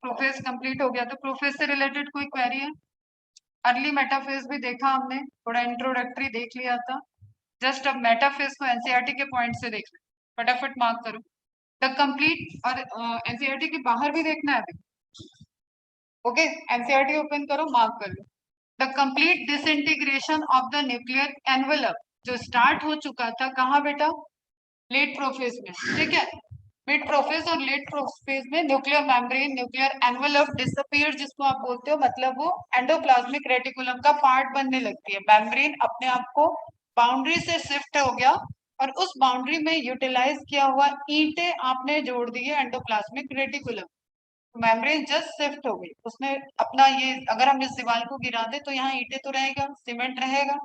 Prophase complete हो गया। तो प्रोफेज से रिलेटेड कोई क्वेरी है? अर्ली मेटाफेज भी देखा हमने, थोड़ा इंट्रोडक्टरी देख लिया था। जस्ट अब मेटाफेज को एनसीईआरटी के पॉइंट से देख लो, फटाफट मार्क करो। द कंप्लीट, और एनसीईआरटी के बाहर भी देखना है अभी। ओके, एनसीईआरटी ओपन करो, मार्क कर लो। The complete disintegration of the nuclear envelope, जो स्टार्ट हो चुका था कहाँ बेटा? लेट प्रोफेज में, ठीक है। मिड प्रोफेज और लेट प्रोफेज में nuclear membrane, nuclear envelope disappear, जिसको आप बोलते हो, मतलब वो एंडोप्लाज्मिक रेटिकुलम का पार्ट बनने लगती है। मेम्ब्रेन अपने आप को बाउंड्री से शिफ्ट हो गया और उस बाउंड्री में यूटिलाइज किया हुआ ईंटें आपने जोड़ दी है endoplasmic reticulum. Membrane just shift हो गई, उसने अपना ये, अगर हम इस दीवार को गिरा दे तो यहाँ ईंटें तो रहेगा, सीमेंट रहेगा,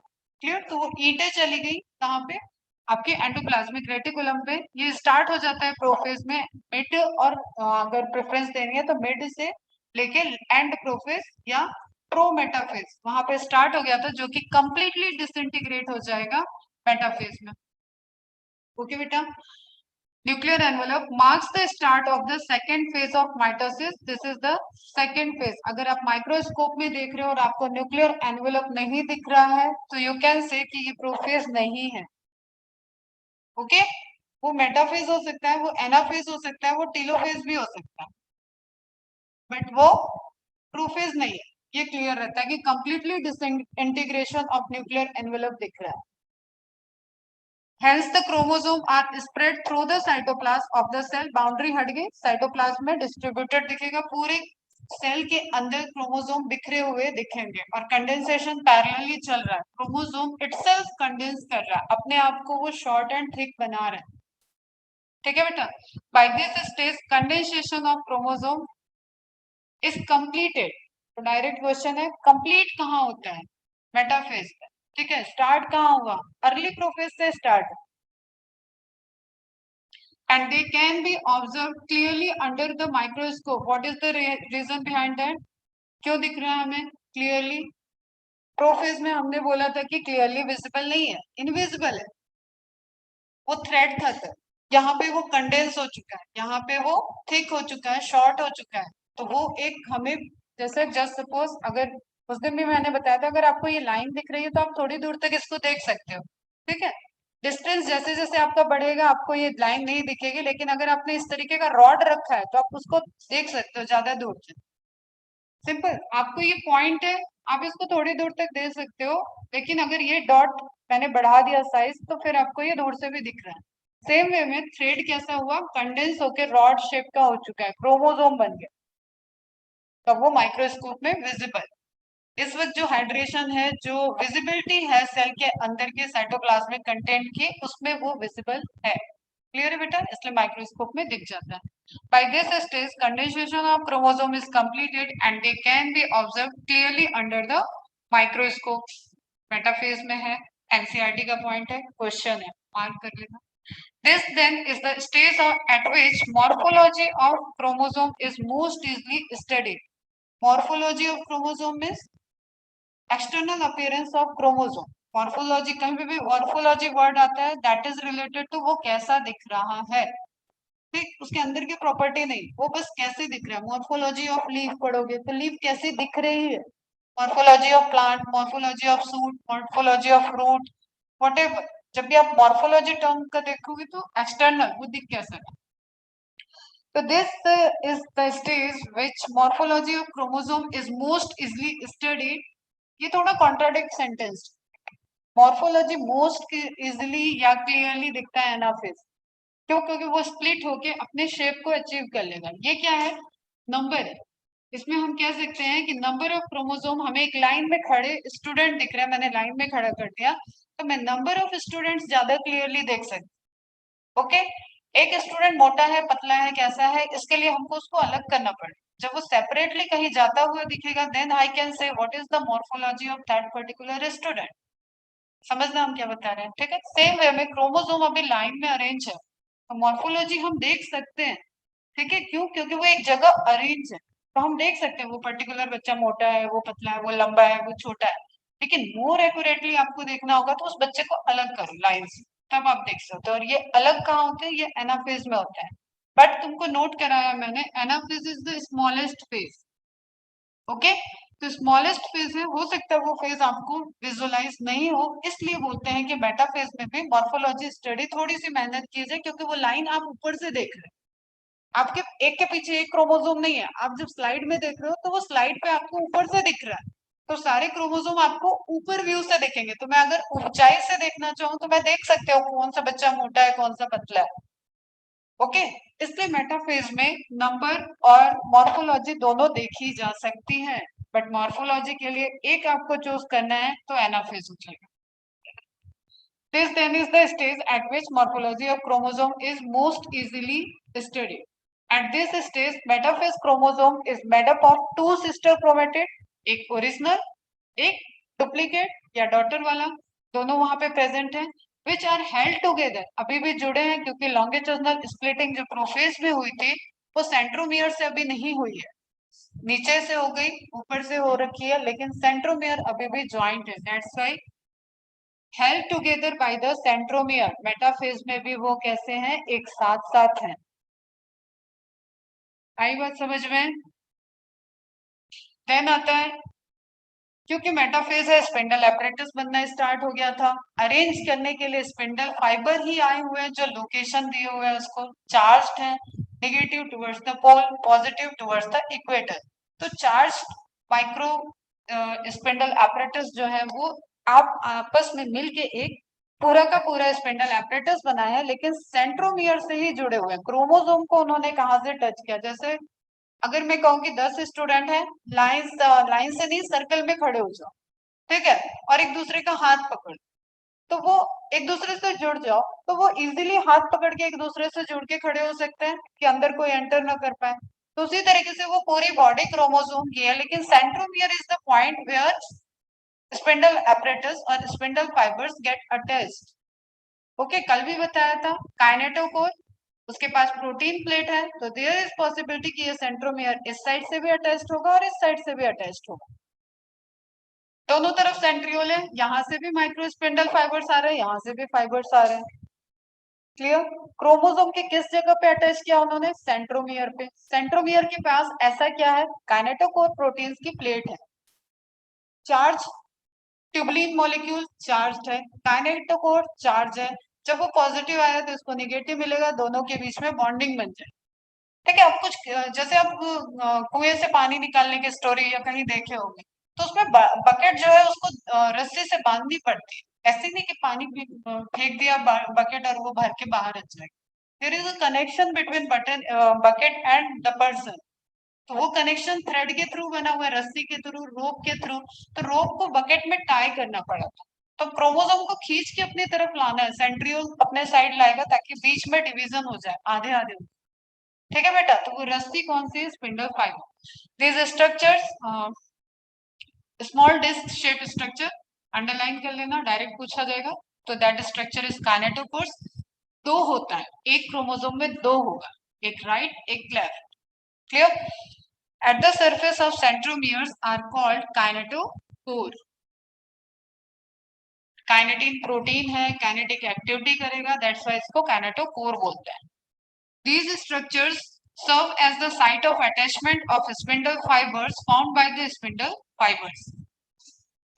क्लियर। तो वो ईंटें चली गई कहाँ पे? आपके एंडोप्लाज्मिक रेटिकुलम पे। ये स्टार्ट हो जाता है प्रोफेज में, मिड, और अगर प्रेफरेंस देनी है तो मिड से लेके एंड प्रोफेज या प्रो मेटाफेज, वहां पे स्टार्ट हो गया था, जो कि कंप्लीटली डिसइंटीग्रेट हो जाएगा मेटाफेज में। ओके बेटा, nuclear envelope marks the start of the second phase of mitosis. This is the second phase. अगर आप माइक्रोस्कोप में देख रहे हो और आपको न्यूक्लियर एनवेलप नहीं दिख रहा है तो यू कैन से कि ये प्रोफेज नहीं है। ओके, वो मेटाफेज हो सकता है, वो एनाफेज हो सकता है, वो टीलोफेज भी हो सकता है, बट वो प्रोफेज नहीं है। ये क्लियर रहता है कि completely disintegration of nuclear envelope दिख रहा है। Hence the chromosome are spread through the cytoplasm of the cell. Boundary हट गई, साइटोप्लाज्म में डिस्ट्रीब्यूटेड दिखेगा, पूरे सेल के अंदर क्रोमोसोम बिखरे हुए दिखेंगे और कंडेंसेशन पैरेलली चल रहा है। क्रोमोसोम इटसेल्फ कंडेंस कर रहा है, अपने आप को वो शॉर्ट एंड थिक बना रहा है, ठीक है बेटा। By this stage condensation of chromosome is completed. तो डायरेक्ट क्वेश्चन है, कंप्लीट कहाँ होता है? मेटाफेज पे, ठीक है। स्टार्ट कहाँ हुआ? अर्ली प्रोफेज से start, and they can be observed clearly under the microscope. What is the reason behind that? क्यों दिख रहा है हमें क्लियरली? प्रोफेज में हमने बोला था कि क्लियरली विजिबल नहीं है, इनविजिबल है, वो थ्रेड था। तो यहाँ पे वो कंडेंस हो चुका है, यहाँ पे वो थिक हो चुका है, शॉर्ट हो चुका है। तो वो एक हमें, जैसे जस्ट सपोज, अगर उस दिन भी मैंने बताया था, अगर आपको ये लाइन दिख रही है तो आप थोड़ी दूर तक इसको देख सकते हो, ठीक है। डिस्टेंस जैसे जैसे आपका बढ़ेगा आपको ये लाइन नहीं दिखेगी, लेकिन अगर आपने इस तरीके का रॉड रखा है तो आप उसको देख सकते हो ज्यादा दूर से। सिंपल, आपको ये पॉइंट है, आप इसको थोड़ी दूर तक दे सकते हो, लेकिन अगर ये डॉट मैंने बढ़ा दिया साइज तो फिर आपको ये दूर से भी दिख रहा है। सेम वे में थ्रेड कैसा हुआ? कंडेंस होकर रॉड शेप का हो चुका है, क्रोमोसोम बन गया, तब वो माइक्रोस्कोप में विजिबल। इस वक्त जो हाइड्रेशन है, जो विजिबिलिटी है सेल के अंदर के साइटोप्लाज्मिक कंटेंट की, उसमें वो विजिबल है। क्लियर है बेटा, इसलिए माइक्रोस्कोप में दिख जाता है। By this stage condensation of chromosome is completed and they can be observe clearly under the microscope. Metaphase में है, एनसीईआरटी का पॉइंट है, क्वेश्चन है, मार्क कर लेना। This then is the stage at which morphology of chromosome is most easily studied. Morphology of chromosome means external appearance of chromosome. Morphology, कहीं पे भी morphology word आता है, that is related to वो कैसा दिख रहा है, ठीक, उसके अंदर की प्रॉपर्टी नहीं, वो बस कैसे दिख रहा है। मॉर्फोलॉजी ऑफ लीफ पढ़ोगे तो लीफ कैसे दिख रही है, morphology of plant, morphology of suit, morphology of fruit, whatever. जब भी आप मॉर्फोलॉजी टर्म का देखोगे तो एक्सटर्नल वो दिख कैसा है। So this is the stage which morphology of chromosome is most easily studied. ये थोड़ा contradict sentence, morphology most easily या क्लियरली दिखता है एनाफेज, क्यों? क्योंकि वो स्प्लिट होके अपने शेप को अचीव कर लेगा। ये क्या है? नंबर है। इसमें हम कह सकते हैं कि नंबर ऑफ क्रोमोसोम, हमें एक लाइन में खड़े स्टूडेंट दिख रहे हैं, मैंने लाइन में खड़ा कर दिया तो मैं नंबर ऑफ स्टूडेंट्स ज्यादा क्लियरली देख सकती। ओके, एक स्टूडेंट मोटा है, पतला है, कैसा है, इसके लिए हमको उसको अलग करना पड़े। जब वो सेपरेटली कहीं जाता हुआ दिखेगा then I can say what is the morphology of that particular student. समझना हम क्या बता रहे हैं, ठीक है। सेम वे में क्रोमोसोम अभी लाइन में अरेंज है तो मॉर्फोलॉजी हम देख सकते हैं, ठीक है। क्यों? क्योंकि वो एक जगह अरेंज है, तो हम देख सकते हैं वो पर्टिकुलर बच्चा मोटा है, वो पतला है, वो लंबा है, वो छोटा है। लेकिन मोर एक्यूरेटली आपको देखना होगा तो उस बच्चे को अलग करो लाइन से, तब आप देख सकते हो। और ये अलग कहाँ होते हैं? ये एनाफेज में होता है। बट तुमको नोट कराया मैंने, anaphase is the smallest phase. Okay, तो स्मॉलेस्ट फेज है, हो सकता है वो फेज आपको विजुअलाइज नहीं हो, इसलिए बोलते हैं कि बेटा फेज में भी मॉर्फोलॉजी स्टडी थोड़ी सी मेहनत कीजिए, क्योंकि वो लाइन आप ऊपर से देख रहे हैं, आपके एक के पीछे एक क्रोमोसोम नहीं है, आप जब स्लाइड में देख रहे हो तो वो स्लाइड पे आपको ऊपर से दिख रहा है, तो सारे क्रोमोसोम आपको ऊपर व्यू से दिखेंगे। तो मैं अगर ऊंचाई से देखना चाहूँ तो मैं देख सकते हो कौन सा बच्चा मोटा है कौन सा पतला है। ओके, इसलिए मेटाफेज में नंबर और मॉर्फोलॉजी दोनों देखी जा सकती है, बट मॉर्फोलॉजी के लिए एक आपको चूज करना है तो एनाफेज हो जाएगा। This then is the stage at which morphology of chromosome is most easily studied. At this stage, metaphase chromosome is made up of two sister chromatid, एक ओरिजिनल, एक डुप्लीकेट या डॉटर वाला, दोनों वहां पे प्रेजेंट है, विच आर हेल्ड टुगेदर, अभी भी जुड़े हैं, क्योंकि लॉन्गिट्यूडनल स्प्लिटिंग जो प्रोफेज में हुई थी वो सेंट्रोमियर से अभी नहीं हुई है, नीचे से हो गई, ऊपर से हो रखी है, लेकिन सेंट्रोमियर अभी भी ज्वाइंट है, that's why held together by the centromere. Metaphase में भी वो कैसे हैं, एक साथ साथ हैं। आई बात समझ में? देन आता है, क्योंकि मेटाफेज है, स्पिंडल एपरेटस बनना स्टार्ट हो गया था, अरेंज करने के लिए स्पिंडल फाइबर ही आए हुए हैं, जो लोकेशन दिए हुए हैं उसको चार्ज्ड है, negative towards the pole, positive towards the equator. तो चार्ज माइक्रो स्पिंडल एपरेटस जो है वो आप आपस में मिलके एक पूरा का पूरा स्पिंडल एपरेटस बनाया है, लेकिन सेंट्रोमियर से ही जुड़े हुए हैं। क्रोमोसोम को उन्होंने कहा से टच किया, जैसे अगर मैं कहूँ कि 10 स्टूडेंट हैं, लाइन लाइन से नहीं सर्कल में खड़े हो जाओ, ठीक है, और एक दूसरे का हाथ पकड़, तो वो एक दूसरे से जुड़ जाओ, तो वो इजीली हाथ पकड़ के एक दूसरे से जुड़ के खड़े हो सकते हैं कि अंदर कोई एंटर ना कर पाए। तो उसी तरीके से वो पूरी बॉडी क्रोमोसोम की है, लेकिन centromere is the point where spindle apparatus और spindle fibres get attached. Okay, कल भी बताया था काइनेटोकोर, उसके पास प्रोटीन प्लेट है, तो देयर इज पॉसिबिलिटी कि ये सेंट्रोमियर इस साइड से भी अटैच्ड होगा और इस साइड से भी अटैच्ड होगा। दोनों तरफ सेंट्रियोल है, यहाँ से भी माइक्रो स्पिंडल फाइबर्स आ रहे हैं, यहाँ से भी फाइबर्स आ रहे हैं। क्लियर? क्रोमोसोम के किस जगह पे अटैच किया उन्होंने, सेंट्रोमियर पे। सेंट्रोमियर के पास ऐसा क्या है, काइनेटोकोर प्रोटीन्स की प्लेट है, चार्ज ट्यूबुलिन मॉलिक्यूल चार्ज है, काइनेटोकोर चार्ज है, जब वो पॉजिटिव आया तो इसको नेगेटिव मिलेगा, दोनों के बीच में बॉन्डिंग बन जाए। ठीक है, अब कुछ जैसे आप कुएं से पानी निकालने की स्टोरी या कहीं देखे होंगे, तो उसमें बकेट जो है उसको रस्सी से बांधनी पड़ती है, ऐसे नहीं कि पानी फेंक दिया बकेट और वो भर के बाहर आ जाएगा। There is a connection between button bucket and the person, तो वो कनेक्शन थ्रेड के थ्रू बना हुआ है, रस्सी के थ्रू, रोप के थ्रू, तो रोप को बकेट में टाई करना पड़ा था। तो क्रोमोसोम को खींच के अपनी तरफ लाना है, सेंट्रियोल अपने साइड लाएगा ताकि बीच में डिवीजन हो जाए, आधे आधे। ठीक है बेटा, तो वो रस्सी कौन सी है, spindle fibre. This structures small disc shape structure, underline कर लेना, डायरेक्ट पूछा जाएगा। तो दैट स्ट्रक्चर इज काइनेटोकोर्स। दो होता है, एक क्रोमोसोम में दो होगा, एक राइट एक left. Clear? At the surface of centromeres are called kinetochore. Kinetin protein है, काइनेटिक एक्टिविटी करेगा, दैट्स व्हाई इसको काइनेटोकोर बोलते हैं। These structures serve as the site of attachment of spindle fibers formed by the spindle fibers.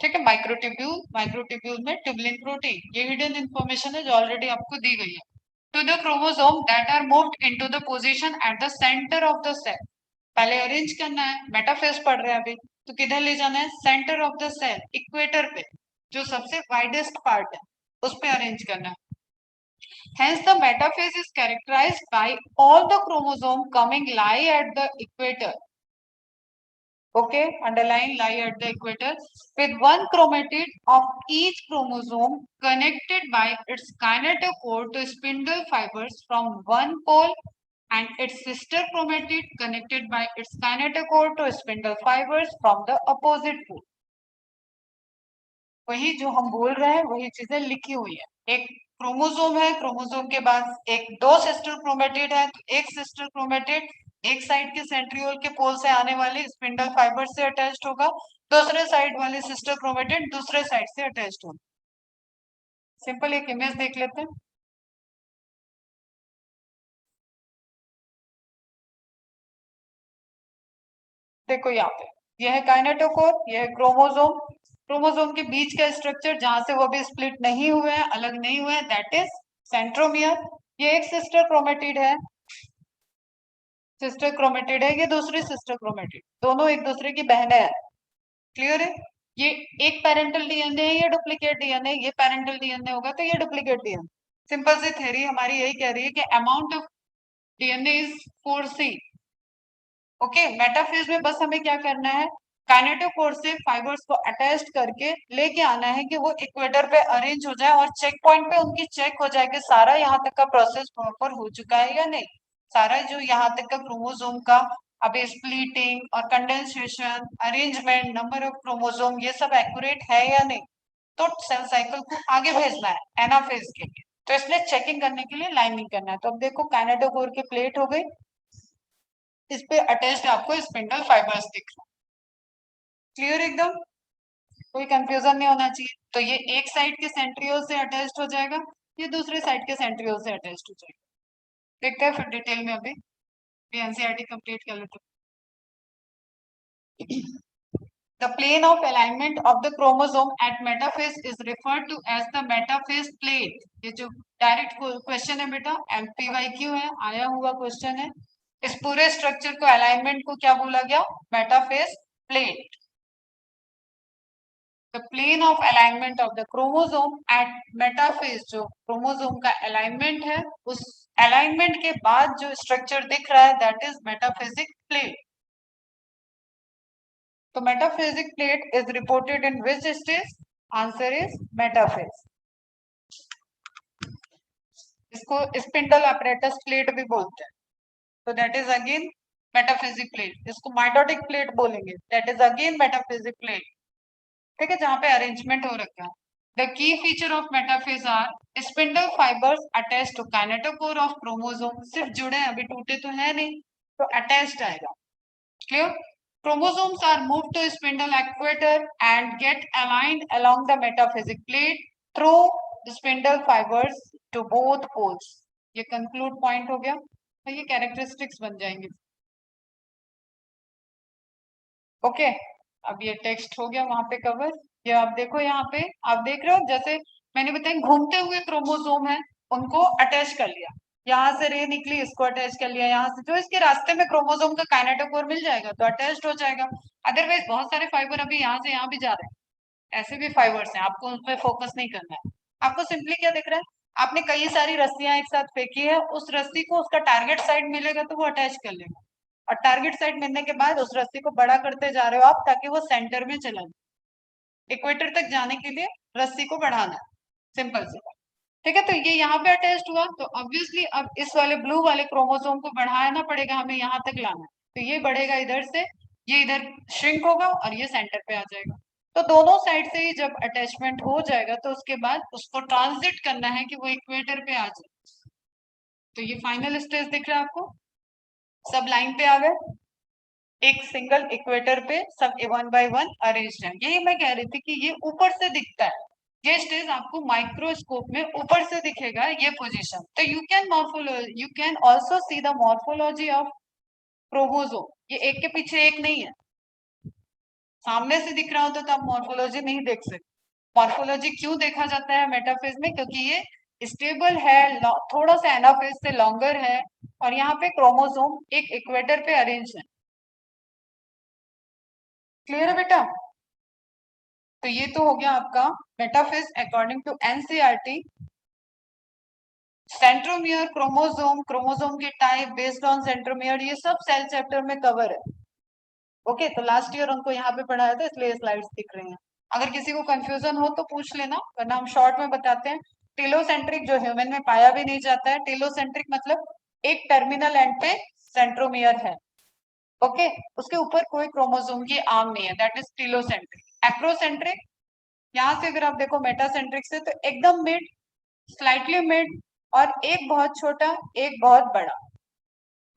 ठीक है, microtubule में tubulin protein, ये hidden information है जो ऑलरेडी आपको दी गई है। To the chromosome that are moved into the position at the centre of the cell, पहले अरेंज करना है, मेटाफेज पढ़ रहे हैं अभी, तो किधर ले जाना है, centre of the cell, equator पे, जो सबसे वाइडेस्ट पार्ट है उस पे अरेंज करना है। Hence, the metaphase is characterized by all the chromosome coming lie at the equator. Okay, underline lie at the equator with one chromatid of each chromosome connected by its kinetochore to spindle fibers from one pole and its sister chromatid connected by its kinetochore to spindle fibers from the opposite pole. वही जो हम बोल रहे हैं वही चीजें लिखी हुई है। एक क्रोमोसोम है, क्रोमोसोम के बाद एक दो सिस्टर क्रोमेटिड है, तो एक सिस्टर क्रोमेटिड एक साइड के सेंट्रियोल के पोल से आने वाले स्पिंडल फाइबर से अटैच्ड होगा, दूसरे साइड वाले सिस्टर क्रोमेटिड दूसरे साइड से अटैच्ड होगा। सिंपल एक इमेज देख लेते हैं। देखो यहाँ पे ये है काइनेटोकोर, ये है क्रोमोसोम। क्रोमोसोम के बीच का स्ट्रक्चर जहां से वो भी स्प्लिट नहीं हुए हैं, अलग नहीं हुए हैं, दैट इज सेंट्रोमियर। ये एक सिस्टर क्रोमेटिड है, सिस्टर क्रोमेटिड है, ये दूसरी सिस्टर क्रोमेटिड, दोनों एक दूसरे की बहनें हैं। क्लियर है? ये एक पेरेंटल डीएनए है, ये डुप्लीकेट डीएनए, ये पेरेंटल डीएनए होगा तो ये डुप्लीकेट डीएनए। सिंपल सी थ्योरी हमारी यही कह रही है कि amount of DNA is 4C। Okay, metaphase में बस हमें क्या करना है, काइनेटोकोर से फाइबर्स को अटैच करके लेके आना है कि वो इक्वेटर पे अरेंज हो जाए और चेक पॉइंट पे उनकी चेक हो जाए कि सारा यहाँ तक का प्रोसेस प्रॉपर हो चुका है या नहीं। सारा जो यहाँ तक का क्रोमोसोम का अभी स्प्लिटिंग और condensation, arrangement, number of chromosome, ये सब एक्यूरेट है या नहीं। तो सेल साइकिल को आगे भेजना है एनाफेज के लिए, तो इसलिए चेकिंग करने के लिए लाइनिंग करना है। तो अब देखो काइनेटोकोर की प्लेट हो गई, इस पे अटैच्ड आपको स्पिंडल फाइबर्स दिख रहा है। क्लियर एकदम, कोई कंफ्यूजन नहीं होना चाहिए। तो ये एक साइड के सेंट्रियोल से अटैच्ड हो जाएगा, ये दूसरे साइड के सेंट्रियोल से अटैच्ड हो जाएगा। देखते हैं फिर डिटेल में, अभी एनसीईआरटी कंप्लीट कर लेते हैं। The plane of alignment of the chromosome at metaphase is referred to as the metaphase plate। ये जो डायरेक्ट क्वेश्चन है बेटा, MPYQ है, आया हुआ क्वेश्चन है। इस पूरे स्ट्रक्चर को, अलाइनमेंट को क्या बोला गया, metaphase plate. The plane of alignment of the chromosome at metaphase, जो क्रोमोसोम का अलाइनमेंट है, उस अलाइनमेंट के बाद जो स्ट्रक्चर दिख रहा है, दैट इज मेटाफेजिक प्लेट। तो metaphasic plate is reported in which stage, answer is metaphase. इसको स्पिंडल अपरेटस प्लेट भी बोलते हैं, तो that is again metaphasic plate. इसको माइटोटिक प्लेट बोलेंगे, that is again metaphasic plate. ठीक है, जहां पे अरेंजमेंट हो रखा है। The key feature of metaphase are spindle fibres attach to kinetochore of chromosome. सिर्फ जुड़े हैं, अभी टूटे तो है नहीं, तो अटैच्ड आएगा। Clear? Chromosomes are moved to spindle equator and get aligned along the metaphasic plate through spindle fibers to both poles। ये conclude point हो गया, तो ये characteristics बन जाएंगे। ओके, अब ये टेक्स्ट हो गया वहां पे कवर। ये आप देखो, यहाँ पे आप देख रहे हो, जैसे मैंने बताया घूमते हुए क्रोमोसोम है, उनको अटैच कर लिया, यहाँ से रे निकली, इसको अटैच कर लिया, यहाँ से जो इसके रास्ते में क्रोमोसोम का काइनेटोकोर मिल जाएगा तो अटैच्ड हो जाएगा। अदरवाइज बहुत सारे फाइबर अभी यहाँ से यहाँ भी जा रहे हैं, ऐसे भी फाइबर्स हैं, आपको उन पर फोकस नहीं करना है। आपको सिंपली क्या दिख रहा है, आपने कई सारी रस्सियां एक साथ फेंकी है, उस रस्सी को उसका टारगेट साइड मिलेगा तो वो अटैच कर लेगा, और टारगेट साइड मिलने के बाद उस रस्सी को बड़ा करते जा रहे हो आप, ताकि वो सेंटर में चला जाए। इक्वेटर तक जाने के लिए रस्सी को बढ़ाना है, सिंपल सी बात। ठीक है, तो ये यहाँ पे अटैच्ड हुआ, तो ऑब्वियसली अब इस वाले ब्लू वाले क्रोमोसोम को बढ़ाना पड़ेगा, हमें यहाँ तक लाना है। तो ये बढ़ेगा इधर से, ये इधर श्रिंक होगा और ये सेंटर पे आ जाएगा। तो दोनों साइड से ही जब अटैचमेंट हो जाएगा तो उसके बाद उसको ट्रांजिट करना है कि वो इक्वेटर पे आ जाए। तो ये फाइनल स्टेज दिख रहा है आपको, सब लाइन पे आ गए, एक सिंगल इक्वेटर पे सब वन बाय वन अरेंज है। यही मैं कह रही थी कि ये ऊपर से दिखता है, ये स्टेज आपको माइक्रोस्कोप में ऊपर से दिखेगा, ये पोजीशन। तो you can also see the morphology of chromosome. ये एक के पीछे एक नहीं है, सामने से दिख रहा होता तो आप मॉर्फोलॉजी नहीं देख सकते। मॉर्फोलॉजी क्यों देखा जाता है मेटाफेज में, क्योंकि ये स्टेबल है, थोड़ा सा एनाफेज से लॉन्गर है, और यहाँ पे क्रोमोसोम एक इक्वेटर पे अरेंज है। क्लियर है बेटा? तो ये तो हो गया आपका metaphase according to NCERT. Centromere, chromosome, chromosome के टाइप बेस्ड ऑन सेंट्रोमियर, ये सब सेल चैप्टर में कवर है। ओके, तो लास्ट ईयर उनको यहाँ पे पढ़ाया था, इसलिए स्लाइड्स दिख रही हैं। अगर किसी को कंफ्यूजन हो तो पूछ लेना, वरना हम शॉर्ट में बताते हैं। टेलोसेंट्रिक जो ह्यूमन में पाया भी नहीं जाता है, टेलोसेंट्रिक मतलब एक टर्मिनल एंड पे सेंट्रोमियर है। ओके, उसके ऊपर कोई क्रोमोसोम की आर्म नहीं है, दैट इज टेलोसेंट्रिक। एक्रोसेंट्रिक, यहाँ से अगर आप देखो मेटासेंट्रिक से, तो एकदम मिड, स्लाइटली मिड, और एक बहुत छोटा, एक बहुत बड़ा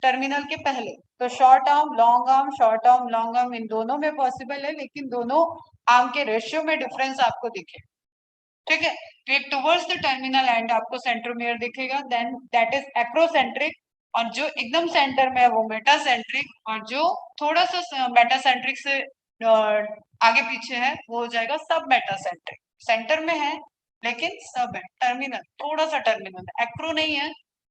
टर्मिनल के पहले। तो short arm, long arm, short arm, long arm, इन दोनों में पॉसिबल है, लेकिन दोनों आर्म के रेशियो में डिफरेंस आपको दिखे। ठीक है, तो एक टुवर्ड्स द टर्मिनल एंड आपको सेंट्रोमियर दिखेगा, देन दैट इज एक्रोसेंट्रिक। और जो एकदम सेंटर में है वो मेटासेंट्रिक, और जो थोड़ा सा मेटासेंट्रिक से आगे पीछे है वो हो जाएगा सब मेटासेंट्रिक। सेंटर में है लेकिन सब है, टर्मिनल, थोड़ा सा टर्मिनल है, एक्रो नहीं है,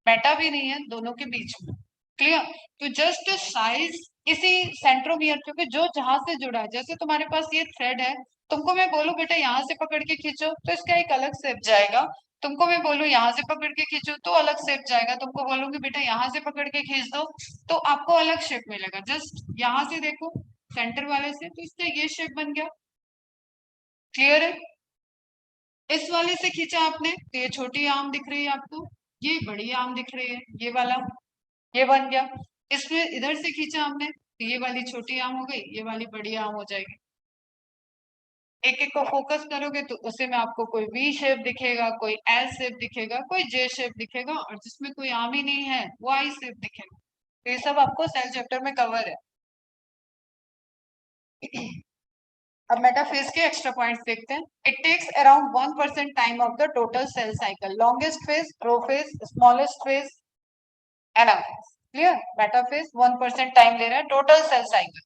मेटा भी नहीं है, दोनों के बीच में। क्लियर? तो जस्ट साइज इसी सेंट्रोमियर, क्योंकि जो जहां से जुड़ा है, जैसे तुम्हारे पास ये थ्रेड है, तुमको मैं बोलूं बेटा यहाँ से पकड़ के खींचो तो इसका एक अलग शेप जाएगा, तुमको मैं बोलूं यहाँ से पकड़ के खींचो तो अलग शेप जाएगा, तुमको बोलूंगी बेटा यहाँ से पकड़ के खींच दो तो आपको अलग शेप मिलेगा। जस्ट यहाँ से देखो सेंटर वाले से, तो इसका ये शेप बन गया। क्लियर है? इस वाले से खींचा आपने तो ये छोटी आर्म दिख रही है आपको, ये बड़ी आर्म दिख रही है, ये वाला, ये बन गया। इसमें इधर से खींचा हमने तो ये वाली छोटी आर्म हो गई, ये वाली बड़ी आर्म हो जाएगी। एक एक को फोकस करोगे तो उसे में आपको कोई वी शेप दिखेगा, कोई एल शेप दिखेगा, कोई जे शेप दिखेगा, और जिसमें कोई आर्म ही नहीं है वो आई शेप दिखेगा। तो ये सब आपको सेल चैप्टर में कवर है। अब मेटाफेज के एक्स्ट्रा पॉइंट्स देखते हैं। It takes around 1% time of the total cell cycle. Longest phase prophase, smallest phase anaphase. Clear? Metaphase 1% time ले रहा है total cell cycle.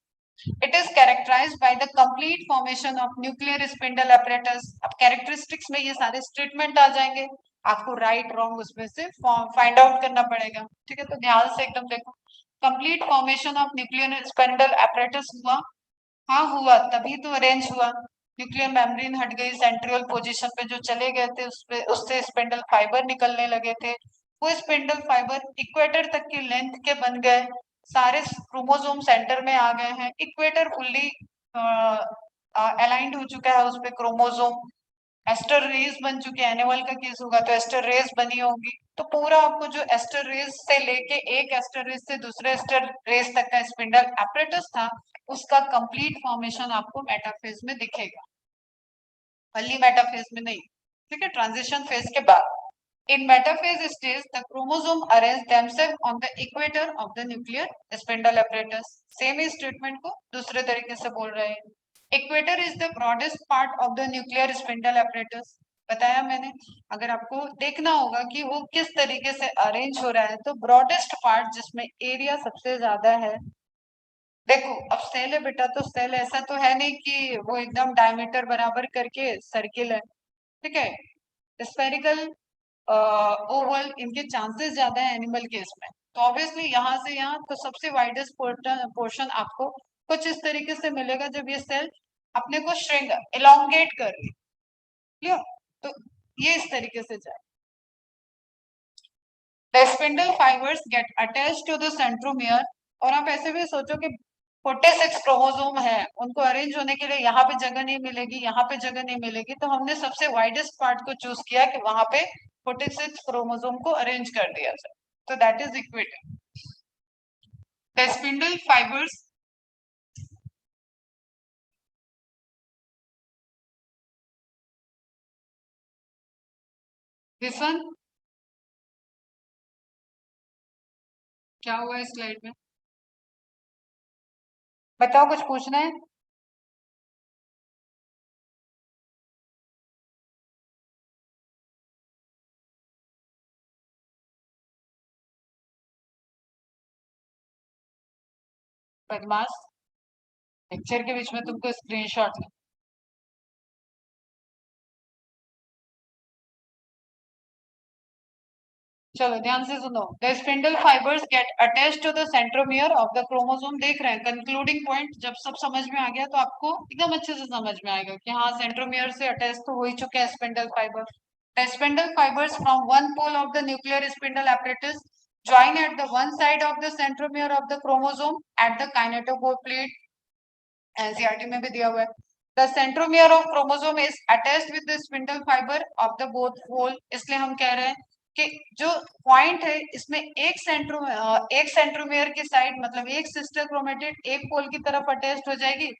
It is characterized by the complete formation of nuclear spindle apparatus। अब characteristics में ये सारे statement आ जाएंगे, आपको right wrong उसमें से फाइंड आउट करना पड़ेगा। ठीक है, तो ध्यान से एकदम देखो। Complete formation of nuclear spindle apparatus हुआ, हाँ हुआ, तभी तो अरेंज हुआ। न्यूक्लियर मेम्ब्रेन हट गई, सेंट्रियल पोजीशन पे जो चले गए थे उस पे, उससे स्पिंडल फाइबर निकलने लगे थे, वो स्पिंडल फाइबर इक्वेटर तक की लेंथ के बन गए, सारे क्रोमोसोम सेंटर में आ गए हैं, इक्वेटर फुल्ली अलाइंड हो चुका है उस पे क्रोमोसोम, एस्टर रेस बन चुके हैं। एनिमल का केस होगा तो एस्टर रेस बनी होगी, तो पूरा आपको जो एस्टर रेस से लेके एक एस्टर रेस से दूसरे एस्टर रेस तक का स्पिंडल एपरेटस था, उसका कंप्लीट फॉर्मेशन आपको मेटाफेज में दिखेगा, अर्ली मेटाफेज में नहीं। ठीक है, ट्रांजिशन फेज के बाद। In metaphase stage, the chromosome arrange themselves on the equator of the nuclear spindle apparatus। Same he statement को दूसरे तरीके से बोल रहे हैं। Equator is the broadest part of the nuclear spindle apparatus। बताया मैंने, अगर आपको देखना होगा कि वो किस तरीके से अरेंज हो रहा है, तो ब्रॉडेस्ट पार्ट जिसमें एरिया सबसे ज्यादा है, देखो अब सेल है बेटा, तो सेल ऐसा तो है नहीं कि वो एकदम डायमीटर बराबर करके सर्किल है। ठीक है, स्फेरिकल, ओवल, इनके चांसेस ज्यादा है एनिमल केस में। तो ऑब्वियसली यहाँ से यहाँ तो सबसे वाइडेस्ट पोर्शन आपको कुछ इस तरीके से मिलेगा जब ये सेल अपने को श्रिंक एलोंगेट कर रही है, तो ये इस तरीके से जाए। The spindle fibres get attach to the centromere. और आप ऐसे भी सोचो कि 46 क्रोमोसोम है, उनको अरेंज होने के लिए यहाँ पे जगह नहीं मिलेगी, यहाँ पे जगह नहीं मिलेगी, तो हमने सबसे वाइडेस्ट पार्ट को चूज किया कि वहां पे 46 क्रोमोसोम को अरेंज कर दिया जाए, तो that is equator. The spindle fibres, this one, क्या हुआ इस स्लाइड में? बताओ, कुछ पूछना है? बदमाश, लेक्चर के बीच में तुमको स्क्रीनशॉट। चलो ध्यान से सुनो। The spindle fibres get attach to the centromere of the chromosome. देख रहे हैं कंक्लूडिंग पॉइंट, जब सब समझ में आ गया तो आपको एकदम अच्छे से समझ में आएगा कि हाँ सेंट्रोमियर से अटैच तो हो ही चुके हैं spindle fibre. The spindle fibres from one pole of the nuclear spindle apparatus join at the one side of the centromere of the chromosome at the kinetochore plate। NCERT में भी दिया हुआ है। The centromere of chromosome is attached with the spindle fibre of the both pole. इसलिए हम कह रहे हैं कि जो पॉइंट है इसमें एक सेंट्रोमियर की साइड, मतलब एक सिस्टर क्रोमेटिड एक पोल की तरफ अटैच्ड हो जाएगी,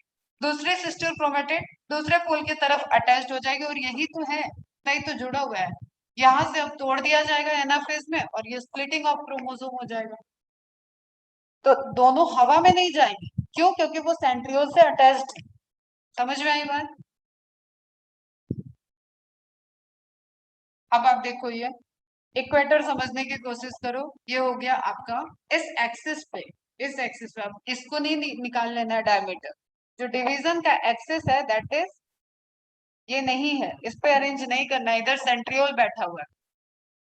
दूसरी सिस्टर क्रोमेटिड दूसरे पोल की तरफ अटैच्ड हो जाएगी, और यही तो है, नहीं तो जुड़ा हुआ है। यहाँ से अब तोड़ दिया जाएगा एनाफेज में और ये स्प्लिटिंग ऑफ क्रोमोसोम हो जाएगा। तो दोनों हवा में नहीं जाएंगे, क्यों? क्योंकि वो सेंट्रियोल से अटैच्ड। समझ में आई बात? अब आप देखो ये इक्वेटर समझने की कोशिश करो। ये हो गया आपका इस एक्सिस पे, इस एक्सिस पे। अब इसको नहीं निकाल लेना है डायमीटर। जो डिवीजन का एक्सिस है दैट इज ये नहीं है, इस पे अरेंज नहीं करना है। इधर सेंट्रियोल बैठा हुआ है।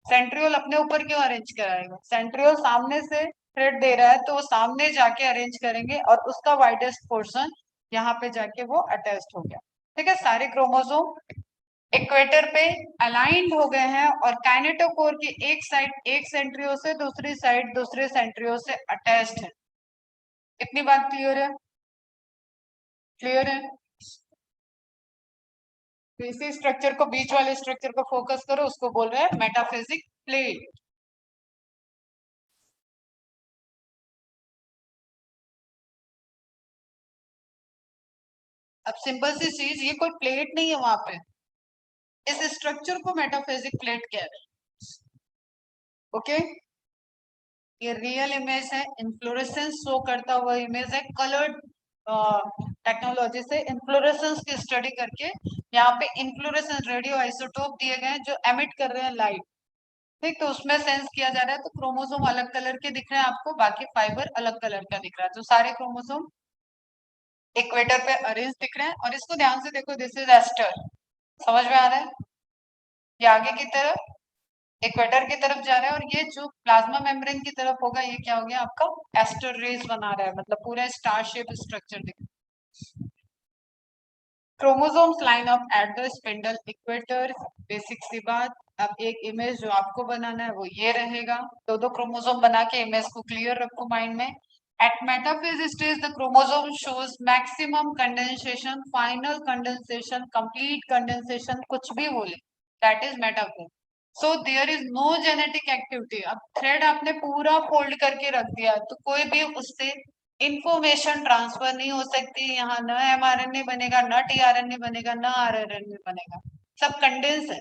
सेंट्रियोल अपने ऊपर क्यों अरेंज कराएगा? सेंट्रियोल सामने से थ्रेड दे रहा है तो वो सामने जाके अरेंज करेंगे और उसका वाइडेस्ट पोर्शन यहाँ पे जाके वो अटैच्ड हो गया। ठीक है, सारे क्रोमोसोम इक्वेटर पे अलाइंड हो गए हैं और काइनेटोकोर की एक साइड एक सेंट्रियो से, दूसरी साइड दूसरे सेंट्रियो से अटैच्ड है। इतनी बात क्लियर है? क्लियर है? तो इसी स्ट्रक्चर को, बीच वाले स्ट्रक्चर को फोकस करो, उसको बोल रहे हैं मेटाफिजिक प्लेट। अब सिंपल सी चीज, ये कोई प्लेट नहीं है वहां पे, इस स्ट्रक्चर को मेटाफिजिक प्लेट कह रहे हैं। ओके, ये रियल इमेज है, इन्फ्लोरेसेंस शो करता हुआ इमेज है, कलर्ड टेक्नोलॉजी से इन्फ्लोरेसेंस की स्टडी करके यहाँ पे इन्फ्लोरेसेंस रेडियो आइसोटोप दिए गए हैं जो एमिट कर रहे हैं लाइट। ठीक, तो उसमें सेंस किया जा रहा है। तो क्रोमोसोम अलग कलर के दिख रहे हैं आपको, बाकी फाइबर अलग कलर का दिख रहा है। तो सारे क्रोमोसोम इक्वेटर पे अरेंज दिख रहे हैं। और इसको ध्यान से देखो, दिस इज एस्टर। समझ में आ रहा है? ये आगे की तरफ इक्वेटर की तरफ जा रहा है और ये जो प्लाज्मा मेम्ब्रेन की तरफ होगा ये क्या हो गया आपका? एस्टर रेस बना रहा है, मतलब पूरा स्टार शेप स्ट्रक्चर दिख रहा है। Chromosomes line up at the spindle equator. Basic सी बात। अब एक इमेज जो आपको बनाना है वो ये रहेगा। दो क्रोमोसोम बना के इमेज को क्लियर रखो माइंड में। At metaphase stage, the chromosome shows maximum condensation, final condensation, complete condensation, कुछ भी बोले, that is metaphase. So there is no genetic activity. अब थ्रेड आपने पूरा फोल्ड करके रख दिया तो कोई भी उससे इंफॉर्मेशन ट्रांसफर नहीं हो सकती। यहाँ न mRNA बनेगा, न tRNA बनेगा, न rRNA बनेगा, सब कंडेंस है।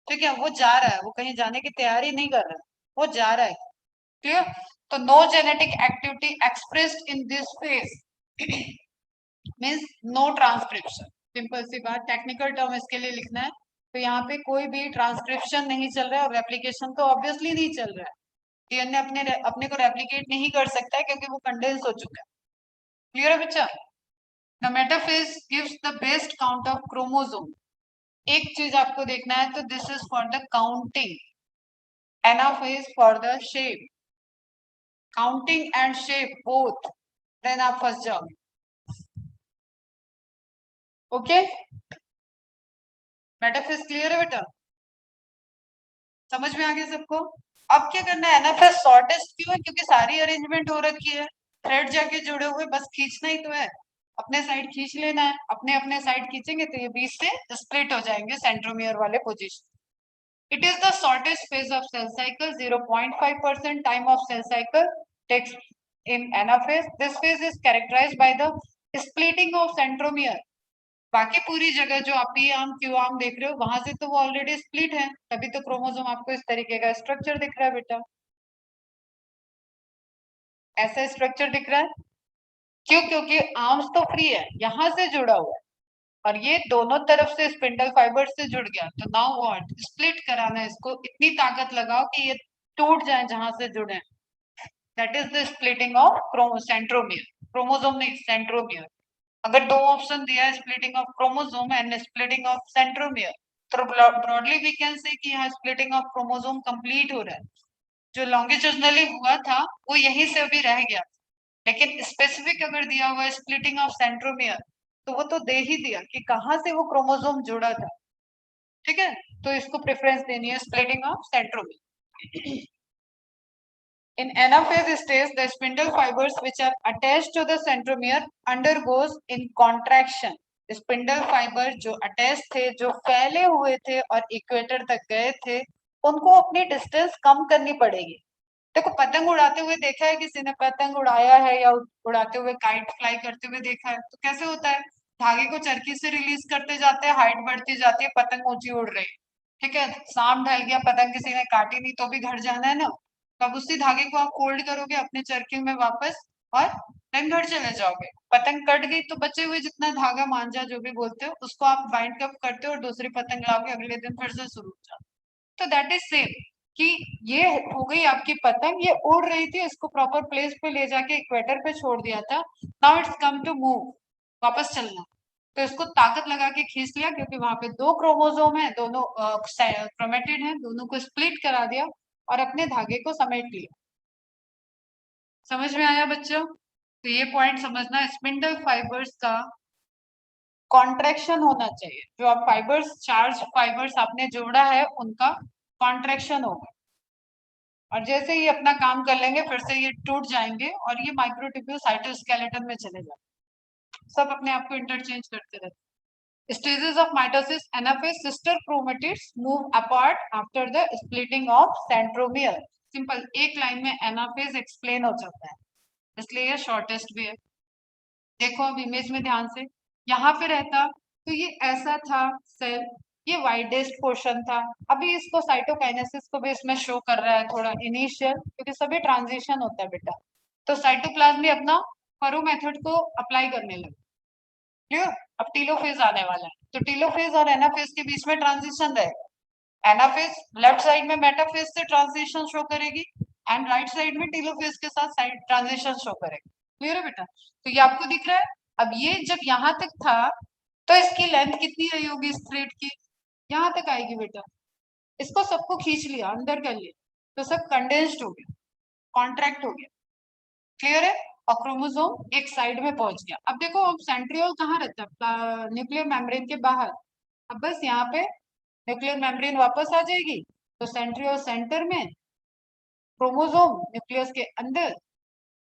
ठीक है, वो जा रहा है, वो कहीं जाने की तैयारी नहीं कर रहा है, वो जा रहा है। क्लियर? तो no genetic activity expressed in this phase means no transcription. Simple सी बात, टेक्निकल टर्म इसके लिए लिखना है। तो यहाँ पे कोई भी ट्रांसक्रिप्शन नहीं चल रहा है और रेप्लिकेशन तो ऑब्वियसली नहीं चल रहा है। डीएनए अपने को रेप्लिकेट नहीं कर सकता है क्योंकि वो कंडेंस हो चुका है। क्लियर है बच्चा? The metaphase gives the best count of chromosome. एक चीज आपको देखना है, तो this is for the counting, anaphase for the shape. Counting and shape both, then आप फंस जाओगे। ओके, मेटाफिज क्लियर है बेटा? समझ में आ गया सबको? अब क्या करना है, एनाफिज शॉर्टेस्ट क्यों है? क्योंकि सारी अरेंजमेंट हो रखी है, थ्रेड जाके जुड़े हुए, बस खींचना ही तो है। अपने साइड खींच लेना है, अपने अपने साइड खींचेंगे तो ये बीच से स्प्लिट हो जाएंगे सेंट्रोमियर वाले position. It is the shortest phase of cell cycle, 0.5% time of cell cycle takes in anaphase. This phase is characterised by the splitting of centromere. बाकी पूरी जगह जो आप पी आर्म क्यू आर्म देख रहे हो वहां से तो वो ऑलरेडी स्प्लिट है, तभी तो क्रोमोसोम आपको इस तरीके का स्ट्रक्चर दिख रहा है बेटा। ऐसा स्ट्रक्चर दिख रहा है क्यों? क्योंकि आर्म्स तो फ्री है, यहां से जुड़ा हुआ है और ये दोनों तरफ से स्पिंडल फाइबर से जुड़ गया। तो नाउ व्हाट, स्प्लिट कराना है इसको, इतनी ताकत लगाओ कि ये टूट जाए जहां से जुड़े। That is the splitting of centromere. Chromosome नहीं, सेंट्रोमियर। अगर दो ऑप्शन दिया है, splitting of chromosome and splitting of centromere, तो ब्रॉडली वी कैन से कि यहाँ स्प्लिटिंग ऑफ क्रोमोसोम कंप्लीट हो रहा है। जो लॉन्गिट्यूडनली हुआ था वो यहीं से अभी रह गया, लेकिन स्पेसिफिक अगर दिया हुआ है स्प्लिटिंग ऑफ सेंट्रोमियर तो वो तो दे ही दिया कि कहाँ से वो क्रोमोसोम जुड़ा था। ठीक है, तो इसको प्रेफरेंस देनी है splitting of centromere. In anaphase stage, the spindle fibers which are attached to the centromere undergoes in contraction. Spindle fibre जो अटैच थे, जो फैले हुए थे और इक्वेटर तक गए थे, उनको अपनी डिस्टेंस कम करनी पड़ेगी। देखो, पतंग उड़ाते हुए देखा है किसी ने? पतंग उड़ाया है या उड़ाते हुए काइट फ्लाई करते हुए देखा है? तो कैसे होता है, धागे को चरखी से रिलीज करते जाते हैं, हाइट बढ़ती जाती है, पतंग ऊंची उड़ रही। ठीक है, शाम ढल गया, पतंग किसी ने काटी नहीं तो भी घर जाना है ना, तब उसी धागे को आप फोल्ड करोगे अपने चरखे में वापस और देन घर चले जाओगे। पतंग कट गई तो बचे हुए जितना धागा, मांझा जो भी बोलते हो, उसको आप बाइंड अप करते हो और दूसरी पतंग लाओगे, अगले दिन फिर से शुरू हो जाओ। तो दैट इज सेम। कि ये हो गई आपकी पतंग, ये उड़ रही थी, इसको प्रॉपर प्लेस पे ले जाके इक्वेटर पे छोड़ दिया था, now it's come to move, वापस चलना। तो इसको ताकत लगा के खींच लिया, क्योंकि वहां पे दो क्रोमोसोम है, दोनों क्रोमेटिड है, दोनों को स्प्लिट करा दिया और अपने धागे को समेट लिया। समझ में आया बच्चों? तो ये पॉइंट समझना, स्पिंडल फाइबर्स का कॉन्ट्रैक्शन होना चाहिए, जो आप फाइबर्स, चार्ज फाइबर्स आपने जोड़ा है उनका कॉन्ट्रैक्शन होगा, और जैसे ही अपना काम कर लेंगे फिर से ये टूट जाएंगे और ये माइक्रोट्यूब्यूल साइटोस्केलेटन में चले जाएंगे। सब अपने आप को इंटरचेंज करते रहते हैं। Stages of mitosis, anaphase, sister chromatids move apart after the splitting of centromere. Simple, एक लाइन में एनाफेज एक्सप्लेन हो जाता है, इसलिए ये शॉर्टेस्ट भी है। देखो अब इमेज में ध्यान से, यहाँ पे रहता तो ये ऐसा था सेल, ये वाइडेस्ट पोर्शन था। अभी इसको साइटोकाइनेसिस को भी इसमें शो कर रहा है थोड़ा इनिशियल, क्योंकि सभी ट्रांजिशन होता है बेटा। तो साइटोप्लाज्म भी अपना फरो मेथड को अप्लाई करने लगे। क्लियर? अब टीलोफेज आने वाला है, तो टीलोफेज और एनाफेज के बीच में ट्रांजिशन रहेगा। एनाफेज लेफ्ट साइड में मेटाफेज से ट्रांजिशन शो करेगी, एंड राइट साइड में टीलोफेज के साथ साइड ट्रांजिशन शो करेगी। क्लियर है बेटा? तो ये आपको दिख रहा है। अब ये जब यहाँ तक था तो इसकी लेंथ कितनी रही होगी इस थ्रेड की? यहाँ तक आएगी बेटा। इसको सबको खींच लिया, अंदर कर लिया, तो सब कंडेंस्ड हो गया, कॉन्ट्रैक्ट हो गया। क्लियर है? और क्रोमोसोम एक साइड में पहुंच गया। अब देखो, अब सेंट्रियोल कहाँ रहता है? न्यूक्लियर मेम्ब्रेन के बाहर। अब बस यहाँ पे न्यूक्लियर मेम्ब्रेन वापस आ जाएगी, तो सेंट्रियोल सेंटर में, क्रोमोसोम न्यूक्लियस के अंदर,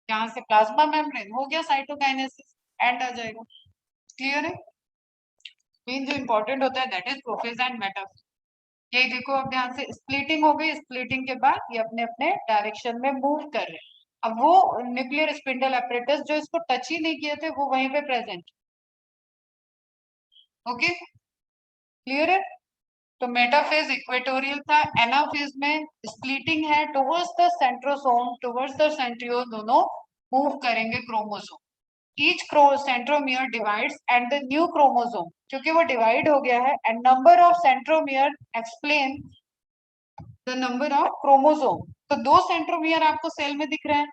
यहाँ से प्लाज्मा मेम्ब्रेन, हो गया साइटोकाइनेसिस, एंड आ जाएगा। क्लियर है? मेन जो इंपॉर्टेंट होता है that is prophase and metaphase. ये देखो अब ध्यान से, स्प्लिटिंग हो गई, स्प्लिटिंग के बाद ये अपने अपने डायरेक्शन में मूव कर रहे हैं। अब वो न्यूक्लियर स्पिंडल एपरेटस जो इसको टच ही नहीं किए थे वो वहीं पे प्रेजेंट। ओके, क्लियर है? तो मेटाफेज इक्वेटोरियल था, एनाफेज में स्प्लिटिंग है towards the centrosome, towards the centriole, दोनों मूव करेंगे chromosome. Each centromere divides and the new chromosome, क्योंकि वो डिवाइड हो गया है, and number of centromere explain the number of chromosome. तो दो सेंट्रोमियर आपको सेल में दिख रहे हैं।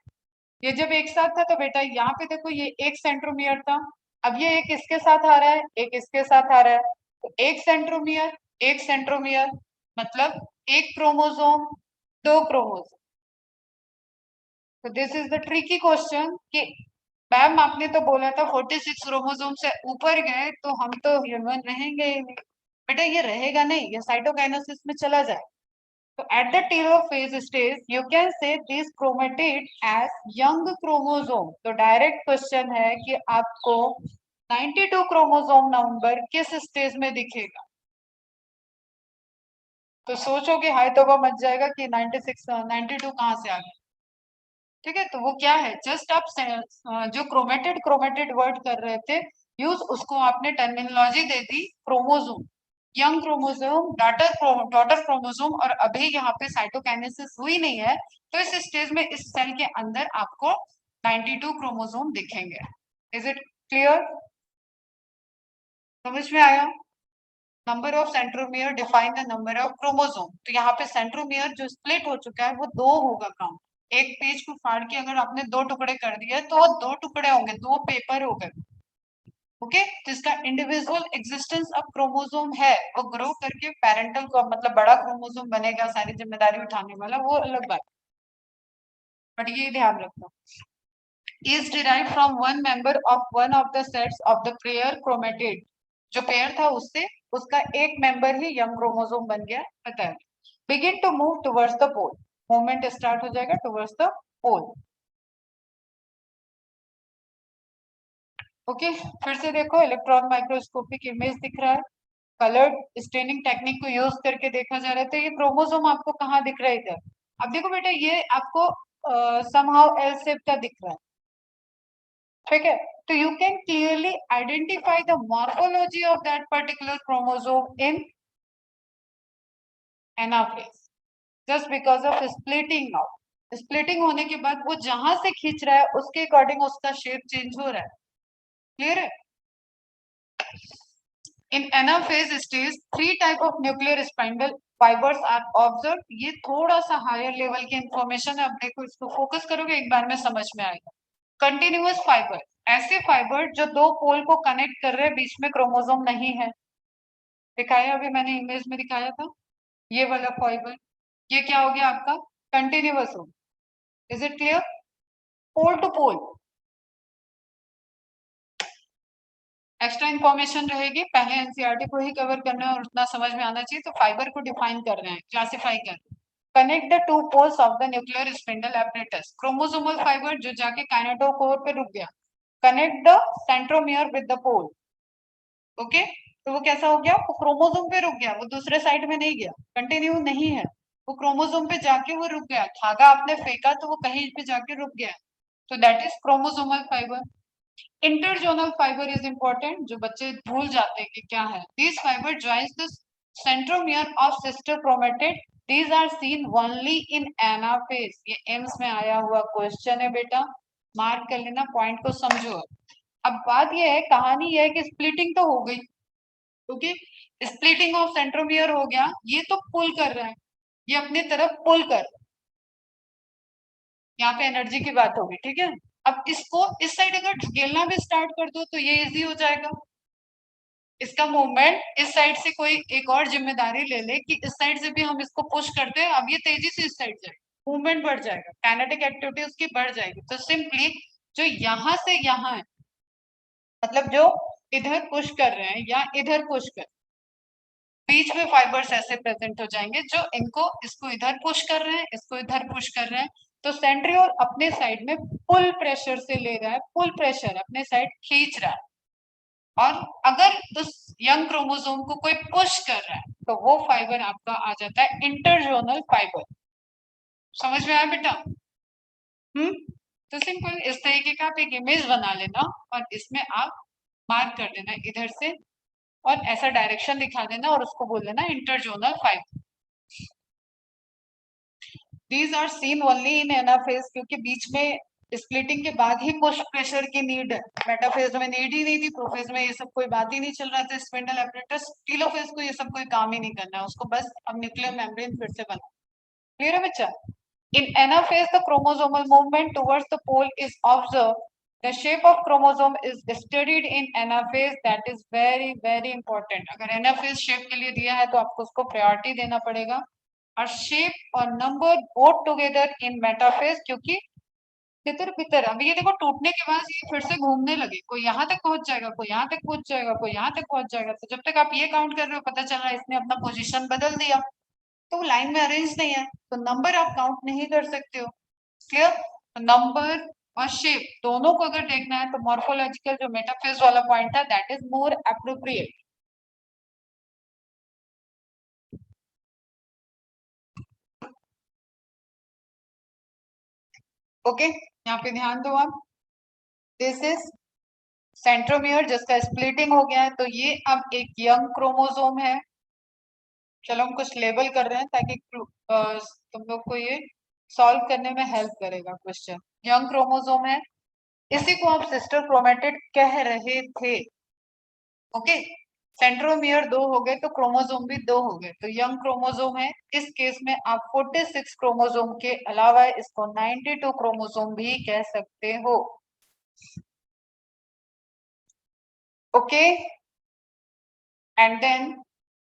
ये जब एक साथ था तो बेटा यहाँ पे देखो, ये एक सेंट्रोमियर था, अब ये एक इसके साथ आ रहा है, एक इसके साथ आ रहा है, तो एक सेंट्रोमियर मतलब एक क्रोमोसोम, दो क्रोमोसोम। तो this is the tricky question कि मैम आपने तो बोला था 46 क्रोमोसोम से ऊपर गए तो हम तो ह्यूमन रहेंगे ही नहीं। बेटा ये रहेगा नहीं, ये साइटोकाइनेसिस में चला जाए। So at the telophase stage, you can say these chromatid as young chromosome. तो डायरेक्ट क्वेश्चन है कि आपको 92 क्रोमोसोम नंबर किस स्टेज में दिखेगा? तो सोचो कि हाय तौबा मच जाएगा कि 96 92 कहाँ से आ गया। ठीक है, तो वो क्या है, जस्ट आप जो क्रोमेटेड वर्ड कर रहे थे यूज, उसको आपने टर्मिनोलॉजी दे दी chromosome, young chromosome, daughter chromosome, और अभी यहाँ पे साइटोकाइनेसिस हुई नहीं है, तो इस स्टेज में इस सेल के अंदर आपको 92 क्रोमोसोम दिखेंगे। Is it clear? समझ में आया? Number of centromere define the number of chromosome. तो यहाँ पे सेंट्रोमियर जो स्प्लिट हो चुका है वो दो होगा काउंट। एक पेज को फाड़ के अगर आपने दो टुकड़े कर दिए तो वो दो टुकड़े होंगे, दो पेपर हो गए। ओके, तो इसका इंडिविजुअल एग्जिस्टेंस ऑफ क्रोमोसोम है, वो ग्रो करके पेरेंटल को मतलब बड़ा क्रोमोसोम बनेगा, सारी जिम्मेदारी उठाने वाला, वो अलग बात। बट ये ध्यान रखना, is derived from one member of one of the sets of the pair chromatid। जो पेयर था उससे उसका एक मेंबर ही यंग क्रोमोसोम बन गया, पता है। Begin to move towards the pole, movement start हो जाएगा टुवर्ड्स द पोल। ओके, फिर से देखो, इलेक्ट्रॉन माइक्रोस्कोपिक इमेज दिख रहा है, कलर्ड स्टेनिंग टेक्निक को यूज करके देखा जा रहा है। तो ये क्रोमोसोम आपको कहाँ दिख रहा है? इधर। अब देखो बेटा, ये आपको समहाउ एल शेप का दिख रहा है, ठीक है? तो you can clearly identify the morphology of that particular chromosome in anaphase, just because of splitting now. Splitting होने के बाद वो जहां से खींच रहा है उसके अकॉर्डिंग उसका शेप चेंज हो रहा है। क्लियर है? In anaphase stage 3 type of nuclear spindle fibres are observe. ये थोड़ा सा हायर लेवल की इंफॉर्मेशन है, अब देखो इसको फोकस करोगे एक बार में समझ में आएगा। कंटिन्यूअस फाइबर, ऐसे फाइबर जो दो पोल को कनेक्ट कर रहे हैं, बीच में क्रोमोसोम नहीं है, दिखाया अभी मैंने इमेज में दिखाया था, ये वाला फाइबर, ये क्या हो गया आपका कंटिन्यूअस हो। Is it clear? Pole to pole extra information रहेगी, पहले एनसीईआरटी को ही कवर करना है और उतना समझ में आना चाहिए। तो फाइबर को डिफाइन कर रहे हैं, क्लासिफाई कर रहे हैं। Connect the two poles of the nuclear spindle apparatus, chromosomal fibre जो जाके काइनेटोकोर पे रुक गया। Connect the centromere with the pole, okay, तो वो कैसा हो गया, वो क्रोमोसोम पे रुक गया, वो दूसरे साइड में नहीं गया, कंटिन्यू नहीं है, वो क्रोमोसोम पे जाके वो रुक गया, धागा आपने फेंका तो वो कहीं पे जाके रुक गया, तो that is chromosomal fibre. Interzonal fibre is important, जो बच्चे भूल जाते हैं कि क्या है। This fibre joins the centromere of sister chromatid, these are seen only in anaphase. ये एम्स में आया हुआ क्वेश्चन है बेटा, मार्क कर लेना, पॉइंट को समझो। अब बात ये है, कहानी ये है कि स्प्लिटिंग तो हो गई, ओके, स्प्लिटिंग ऑफ सेंट्रोमियर हो गया, ये तो पुल कर रहा है, ये अपनी तरफ पुल कर, यहाँ पे एनर्जी की बात होगी, ठीक है। अब इसको इस साइड अगर ढकेलना भी स्टार्ट कर दो तो ये इजी हो जाएगा, इसका मूवमेंट इस साइड से कोई एक और जिम्मेदारी ले ले कि इस साइड से भी हम इसको पुश करते हैं, अब ये तेजी से इस साइड जाएगा, मूवमेंट बढ़ जाएगा, काइनेटिक एक्टिविटी उसकी बढ़ जाएगी। तो सिंपली जो यहाँ से यहाँ है, मतलब जो इधर पुश कर रहे हैं या इधर पुश कर, बीच में फाइबर्स ऐसे प्रेजेंट हो जाएंगे जो इनको, इसको इधर पुश कर रहे हैं, इसको इधर पुश कर रहे हैं, तो सेंट्रियोल अपने साइड में पुल प्रेशर से ले रहा है, पुल प्रेशर अपने साइड खींच रहा है, और अगर उस यंग क्रोमोसोम को कोई पुश कर रहा है तो वो फाइबर आपका आ जाता है इंटरजोनल फाइबर। समझ में आया बेटा? तो सिंपल इस तरीके का आप एक इमेज बना लेना और इसमें आप मार्क कर देना इधर से, और ऐसा डायरेक्शन दिखा देना और उसको बोल देना interzonal fibre. These are seen only in anaphase, क्योंकि बीच में स्प्लिटिंग के बाद ही पुश प्रेशर की नीड है, मेटाफेज में नीड ही नहीं थी, प्रोफेज में ये सब कोई बात ही नहीं चल रहा था, स्पिंडल एपरेटस, टीलोफेज को ये सब कोई काम ही नहीं करना है उसको, बस अब न्यूक्लियर मेम्ब्रेन फिर से बना। क्लियर है बच्चा? In anaphase the chromosomal movement towards the pole is observe, the shape of chromosome is studied in anaphase, that is very very important। अगर anaphase shape के लिए दिया है तो आपको उसको प्रायोरिटी देना पड़ेगा, और शेप और number both together in metaphase, क्योंकि तितर बितर, अभी ये देखो टूटने के बाद ये फिर से घूमने लगे, कोई यहाँ तक पहुंच जाएगा, कोई यहाँ तक पहुंच जाएगा, कोई यहाँ तक पहुंच जाएगा, तो जब तक आप ये काउंट कर रहे हो पता चल रहा है इसने अपना पोजीशन बदल दिया, तो लाइन में अरेंज नहीं है, तो नंबर आप काउंट नहीं कर सकते हो। क्लियर? नंबर और शेप दोनों को अगर देखना है तो मॉर्फोलॉजिकल जो मेटाफेज वाला पॉइंट है that is more appropriate. Okay, यहाँ पे ध्यान दो आप, दिस इज सेंट्रोमियर जिसका स्प्लिटिंग हो गया है, तो ये अब एक यंग क्रोमोसोम है। चलो हम कुछ लेबल कर रहे हैं ताकि तुम लोग को ये सॉल्व करने में हेल्प करेगा क्वेश्चन। यंग क्रोमोसोम है, इसी को आप सिस्टर क्रोमेटिड कह रहे थे, ओके। सेंट्रोमियर 2 हो गए तो क्रोमोसोम भी 2 हो गए, तो यंग क्रोमोसोम है। इस केस में आप 46 क्रोमोसोम के अलावा इसको 92 क्रोमोसोम भी कह सकते हो, okay. And then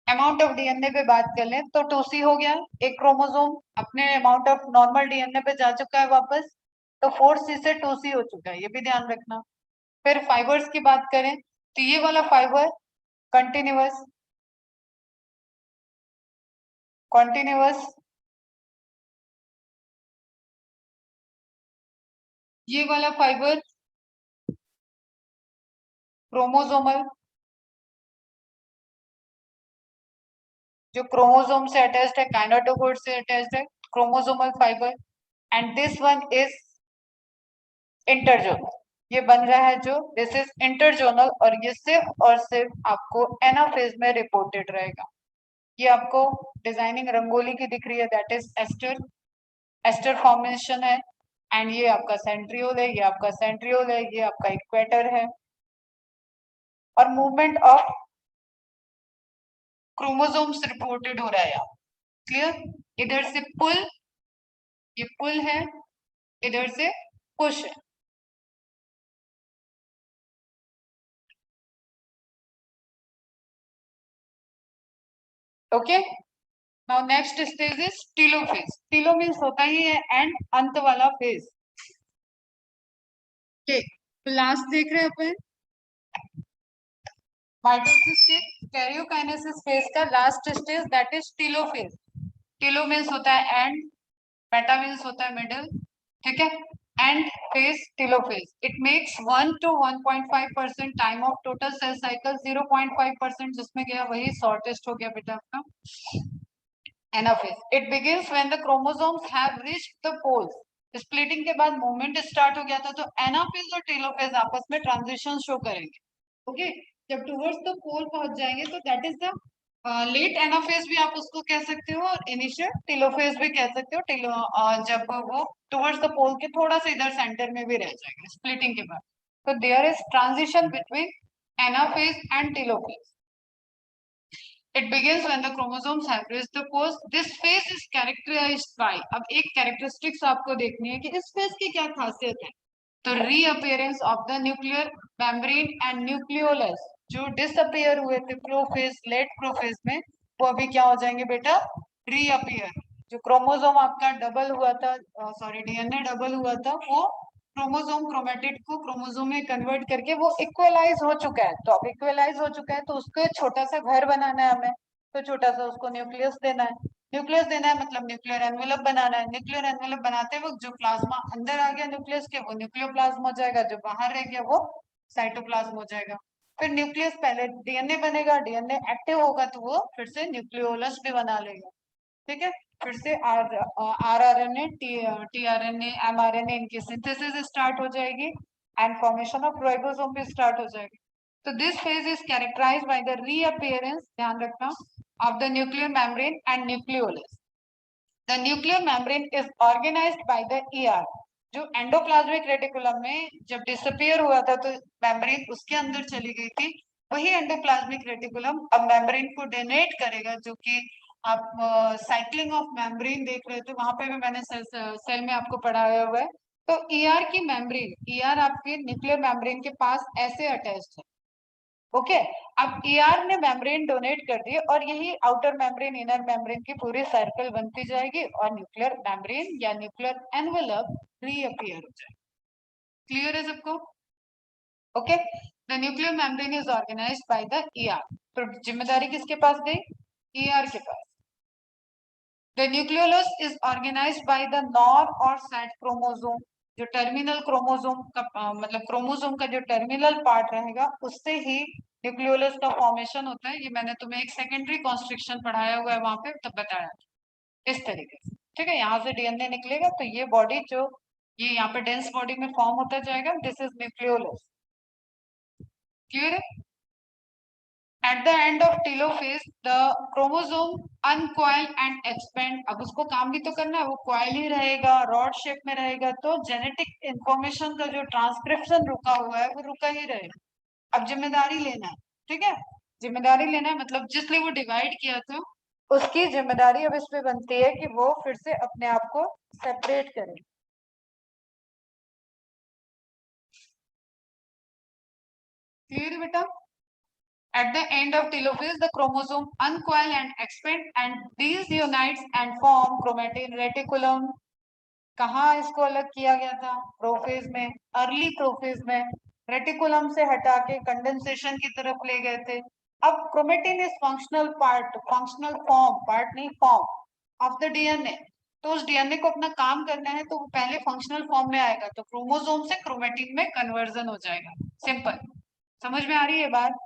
amount of DNA पे बात कर लें तो 2C हो गया, एक क्रोमोसोम अपने अमाउंट ऑफ नॉर्मल डीएनए पे जा चुका है वापस, तो 4C से 2C हो चुका है, ये भी ध्यान रखना। फिर फाइबर्स की बात करें तो ये वाला फाइबर कंटिन्यूअस, कॉन्टिन्यूअस, ये वाला फाइबर क्रोमोसोमल, जो क्रोमोसोम से अटैच्ड है, काइनेटोकोर से अटैच्ड है, chromosomal fibre. And this one is interzonal, ये बन रहा है जो, दिस इज इंटरजोनल, और ये सिर्फ और सिर्फ आपको एनाफेज में रिपोर्टेड रहेगा। ये आपको डिजाइनिंग रंगोली की दिख रही है, that is aster, aster formation है। एंड ये आपका सेंट्रियोल है, ये आपका सेंट्रियोल है, ये आपका इक्वेटर है। और मूवमेंट ऑफ क्रोमोसोम्स रिपोर्टेड हो रहा है यहाँ। क्लियर? इधर से पुल, ये पुल है, इधर से पुश है। Okay, now next stage is telophase. Telo means होता ही है एंड, अंत वाला फेज। ओके, तो लास्ट देख रहे हैं अपन माइटोसिस से कैरियोकाइनेसिस फेज का last stage, that is telophase. Telo means होता है एंड, बेटा मीन्स होता है मिडिल, ठीक है। And phase telophase, it makes 1 to 1.5% time of total cell cycle. 0.5% जिसमें गया वही शॉर्टेस्ट हो गया बेटा आपका anaphase. It begins when the chromosomes have reached the poles. Splitting के बाद मूवमेंट स्टार्ट हो गया था, तो एनाफेज और टेलोफेज आपस में ट्रांजिशन शो करेंगे। ओके, जब टुवर्ड्स द पोल पहुंच जाएंगे तो that is the late anaphase भी आप उसको कह सकते हो, और इनिशियल टेलोफेज भी कह सकते हो। जब वो टुवर्ड्स द पोल के थोड़ा सा इधर सेंटर में भी रह जाएगा स्प्लिटिंग के बाद, तो there is transition between anaphase and telophase. It begins when the chromosomes have reached the post. This phase is characterized by, अब एक कैरेक्टरिस्टिक्स आपको देखनी है कि इस फेज की क्या खासियत है। तो reappearance of the nuclear membrane and nucleolus, जो डिसअपियर हुए थे प्रोफेज, लेट प्रोफेज में, वो अभी क्या हो जाएंगे बेटा, रीअपियर। जो क्रोमोसोम आपका डबल हुआ था, सॉरी डीएनए डबल हुआ था, वो क्रोमोसोम क्रोमेटिड को क्रोमोसोम में कन्वर्ट करके वो इक्वलाइज हो चुका है। तो अब इक्वलाइज हो चुका है तो उसको एक छोटा सा घर बनाना है हमें, तो छोटा सा उसको न्यूक्लियस देना है। न्यूक्लियस देना है मतलब न्यूक्लियर एनवेलप बनाना है। न्यूक्लियर एनवेलप बनाते वक्त जो प्लाज्मा अंदर आ गया न्यूक्लियस के, वो न्यूक्लियोप्लाज्म हो जाएगा, जो बाहर रह गया वो साइटोप्लाज्म हो जाएगा। फिर न्यूक्लियस पहले डीएनए बनेगा, डीएनए एक्टिव होगा तो वो फिर से न्यूक्लियोलस भी बना लेगा, ठीक है। फिर से R R N A, T R N A, M R N A, इनकी सिंथेसिस स्टार्ट हो जाएगी एंड फॉर्मेशन ऑफ राइबोसोम भी स्टार्ट हो जाएगी। तो this phase is characterised by the reappearance, ध्यान रखना, of the nuclear membrane and nucleolus. The nuclear membrane is organised by the ER. जो एंडोप्लाज्मिक रेटिकुलम में जब डिसअपियर हुआ था तो मेम्ब्रेन उसके अंदर चली गई थी, वही एंडोप्लाज्मिक रेटिकुलम अब मेम्ब्रेन को डोनेट करेगा, जो कि आप साइक्लिंग ऑफ मेम्ब्रेन देख रहे थे, वहां पे भी मैंने सेल में आपको पढ़ाया हुआ है। तो ईआर की मेम्ब्रेन, ईआर आपके न्यूक्लियर मेम्ब्रेन के पास ऐसे अटैच्ड है। ओके, अब ईआर ने मेम्ब्रेन डोनेट कर दी और यही आउटर मेम्ब्रेन इनर मेम्ब्रेन की पूरी सर्कल बनती जाएगी और न्यूक्लियर मेम्ब्रेन या न्यूक्लियर एनवेलप रीअपियर हो जाएगा। क्लियर है सबको? Okay, the nuclear membrane is organised by the ER. तो जिम्मेदारी किसके पास गई? ईआर के पास। The nucleolus is organised by the NOR और साइड क्रोमोसोम। जो टर्मिनल क्रोमोसोम का मतलब क्रोमोसोम का जो टर्मिनल पार्ट रहेगा उससे ही न्यूक्लियोलस का फॉर्मेशन होता है। ये मैंने तुम्हें एक सेकेंडरी कॉन्स्ट्रिक्शन पढ़ाया हुआ है वहां पे, तब बताया इस तरीके से, ठीक है। यहाँ से डीएनए निकलेगा तो ये बॉडी जो ये यहाँ पे डेंस बॉडी में फॉर्म होता जाएगा, दिस इज न्यूक्लियोलस। क्लियर है? At the end of telophase, the chromosome uncoil and expand. अब उसको काम भी तो करना है, वो coil ही रहेगा, rod shape में रहेगा, तो genetic information का जो transcription रुका हुआ है वो रुका ही रहेगा। अब जिम्मेदारी लेना है, ठीक है। जिम्मेदारी लेना है मतलब जिसलिए वो डिवाइड किया था उसकी जिम्मेदारी अब इस पे बनती है कि वो फिर से अपने आप को सेपरेट करे। क्लियर है बेटा? At the end of telophase, the chromosome uncoil and expand and these unites and form chromatin reticulum. कहाँ इसको अलग किया गया था? प्रोफेज में, अर्ली प्रोफेज में रेटिकुलम से हटा के कंडेंसेशन की तरफ ले गए थे। अब chromatin is functional part, functional form, part नहीं फॉर्म ऑफ द डीएनए। तो उस डीएनए को अपना काम करना है तो वो पहले फंक्शनल फॉर्म में आएगा, तो क्रोमोसोम से क्रोमेटिन में कन्वर्जन हो जाएगा। सिंपल, समझ में आ रही है बात?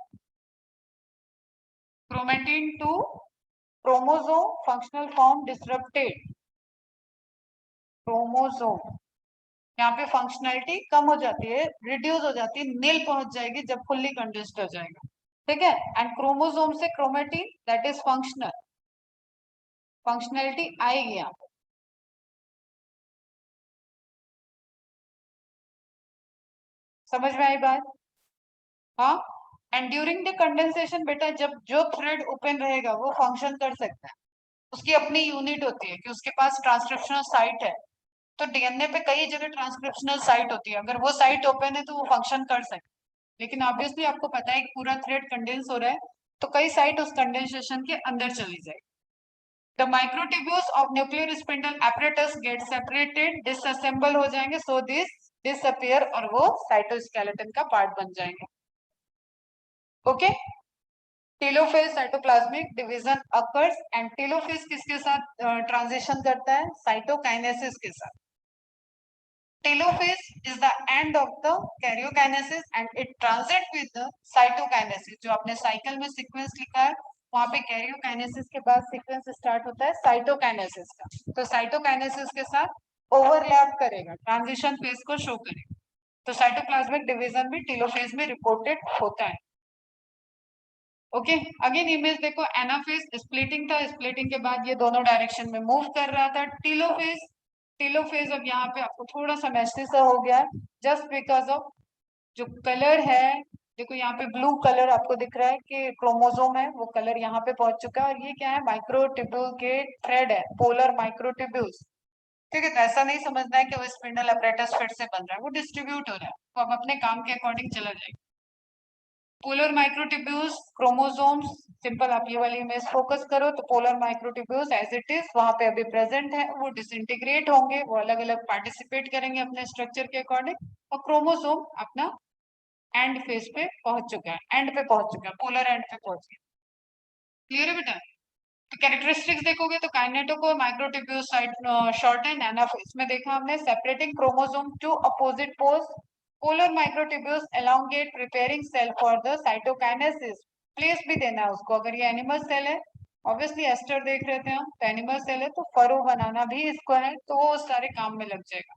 Chromatin to chromosome functional form disrupted. Chromosome यहाँ पे फंक्शनैलिटी कम हो जाती है, रिड्यूस हो जाती है, नील पहुंच जाएगी जब फुल्ली कंडेंस्ड हो जाएगा, ठीक है। एंड क्रोमोसोम से chromatin, that is functional, functionality आएगी यहाँ पे। समझ में आई बात? हाँ, एंड ड्यूरिंग द कंडेंसेशन बेटा जब जो थ्रेड ओपन रहेगा वो फंक्शन कर सकता है, उसकी अपनी यूनिट होती है कि उसके पास ट्रांसक्रिप्शनल साइट है। तो डीएनए पे कई जगह ट्रांसक्रिप्शनल साइट होती है, अगर वो साइट ओपन है तो वो फंक्शन कर सकते। लेकिन ऑब्वियसली आपको पता है कि पूरा थ्रेड कंडेंस हो रहा है तो कई साइट उस कंडेंसेशन के अंदर चली जाएगी। The microtubules of nuclear spindle apparatus get separated, disassemble हो जाएंगे, सो दिस डिसअपियर, और वो साइटोस्केलेटन का पार्ट बन जाएंगे। Okay, telophase cytoplasmic division occurs and telophase किसके साथ ट्रांजिशन करता है? साइटोकाइनेसिस के साथ। Telophase is the end of the karyokinesis and it transit with the cytokinesis. जो आपने साइकिल में सीक्वेंस लिखा है वहां पे कैरियोकाइनेसिस के बाद सीक्वेंस स्टार्ट होता है साइटोकाइनेसिस का। तो साइटोकाइनेसिस के साथ ओवरलैप करेगा, ट्रांजिशन फेज को शो करेगा। तो साइटोप्लाज्मिक डिवीजन भी टेलोफेज में रिपोर्टेड होता है। ओके, अगेन इमेज देखो, एनाफेज स्प्लिटिंग था, स्प्लिटिंग के बाद ये दोनों डायरेक्शन में मूव कर रहा था। टेलोफेज, टेलोफेज अब यहाँ पे आपको थोड़ा सा मैसी सा हो गया है जस्ट बिकॉज ऑफ जो कलर है। देखो यहाँ पे ब्लू कलर आपको दिख रहा है कि क्रोमोसोम है, वो कलर यहाँ पे पहुंच चुका है। और ये क्या है? माइक्रोट्यूब्यूल के थ्रेड है, पोलर माइक्रोट्यूब्यूल्स। ठीक है, तो ऐसा नहीं समझना है कि वो स्पिंडल अपरेटस फिर से बन रहा है, वो डिस्ट्रीब्यूट हो रहा है, तो अब अपने काम के अकॉर्डिंग चला जाएगा। पोलर माइक्रोट्यूब्यूल्स, क्रोमोसोम्स, सिंपल आप ये वाली इमेज फोकस करो तो polar microtubules as it is वहां पे अभी प्रेजेंट है, वो डिसइंटीग्रेट होंगे, वो अलग अलग पार्टिसिपेट करेंगे अपने स्ट्रक्चर के अकॉर्डिंग। और क्रोमोसोम अपना एंड फेज पे पहुंच चुका है, एंड पे पहुंच चुका है, पोलर एंड पे पहुंच गया। क्लियर है बेटा? तो कैरेक्टरिस्टिक्स देखोगे तो kinetochore microtubule site short and anaphase में देखा हमने, separating chromosome to opposite poles, polar microtubules elongate preparing cell for the cytokinesis. Place भी देना है उसको, अगर ये एनिमल सेल है, ऑब्वियसली एस्टर देख रहे थे हम, तो एनिमल सेल है तो फरो बनाना भी इसको है, तो वो सारे काम में लग जाएगा।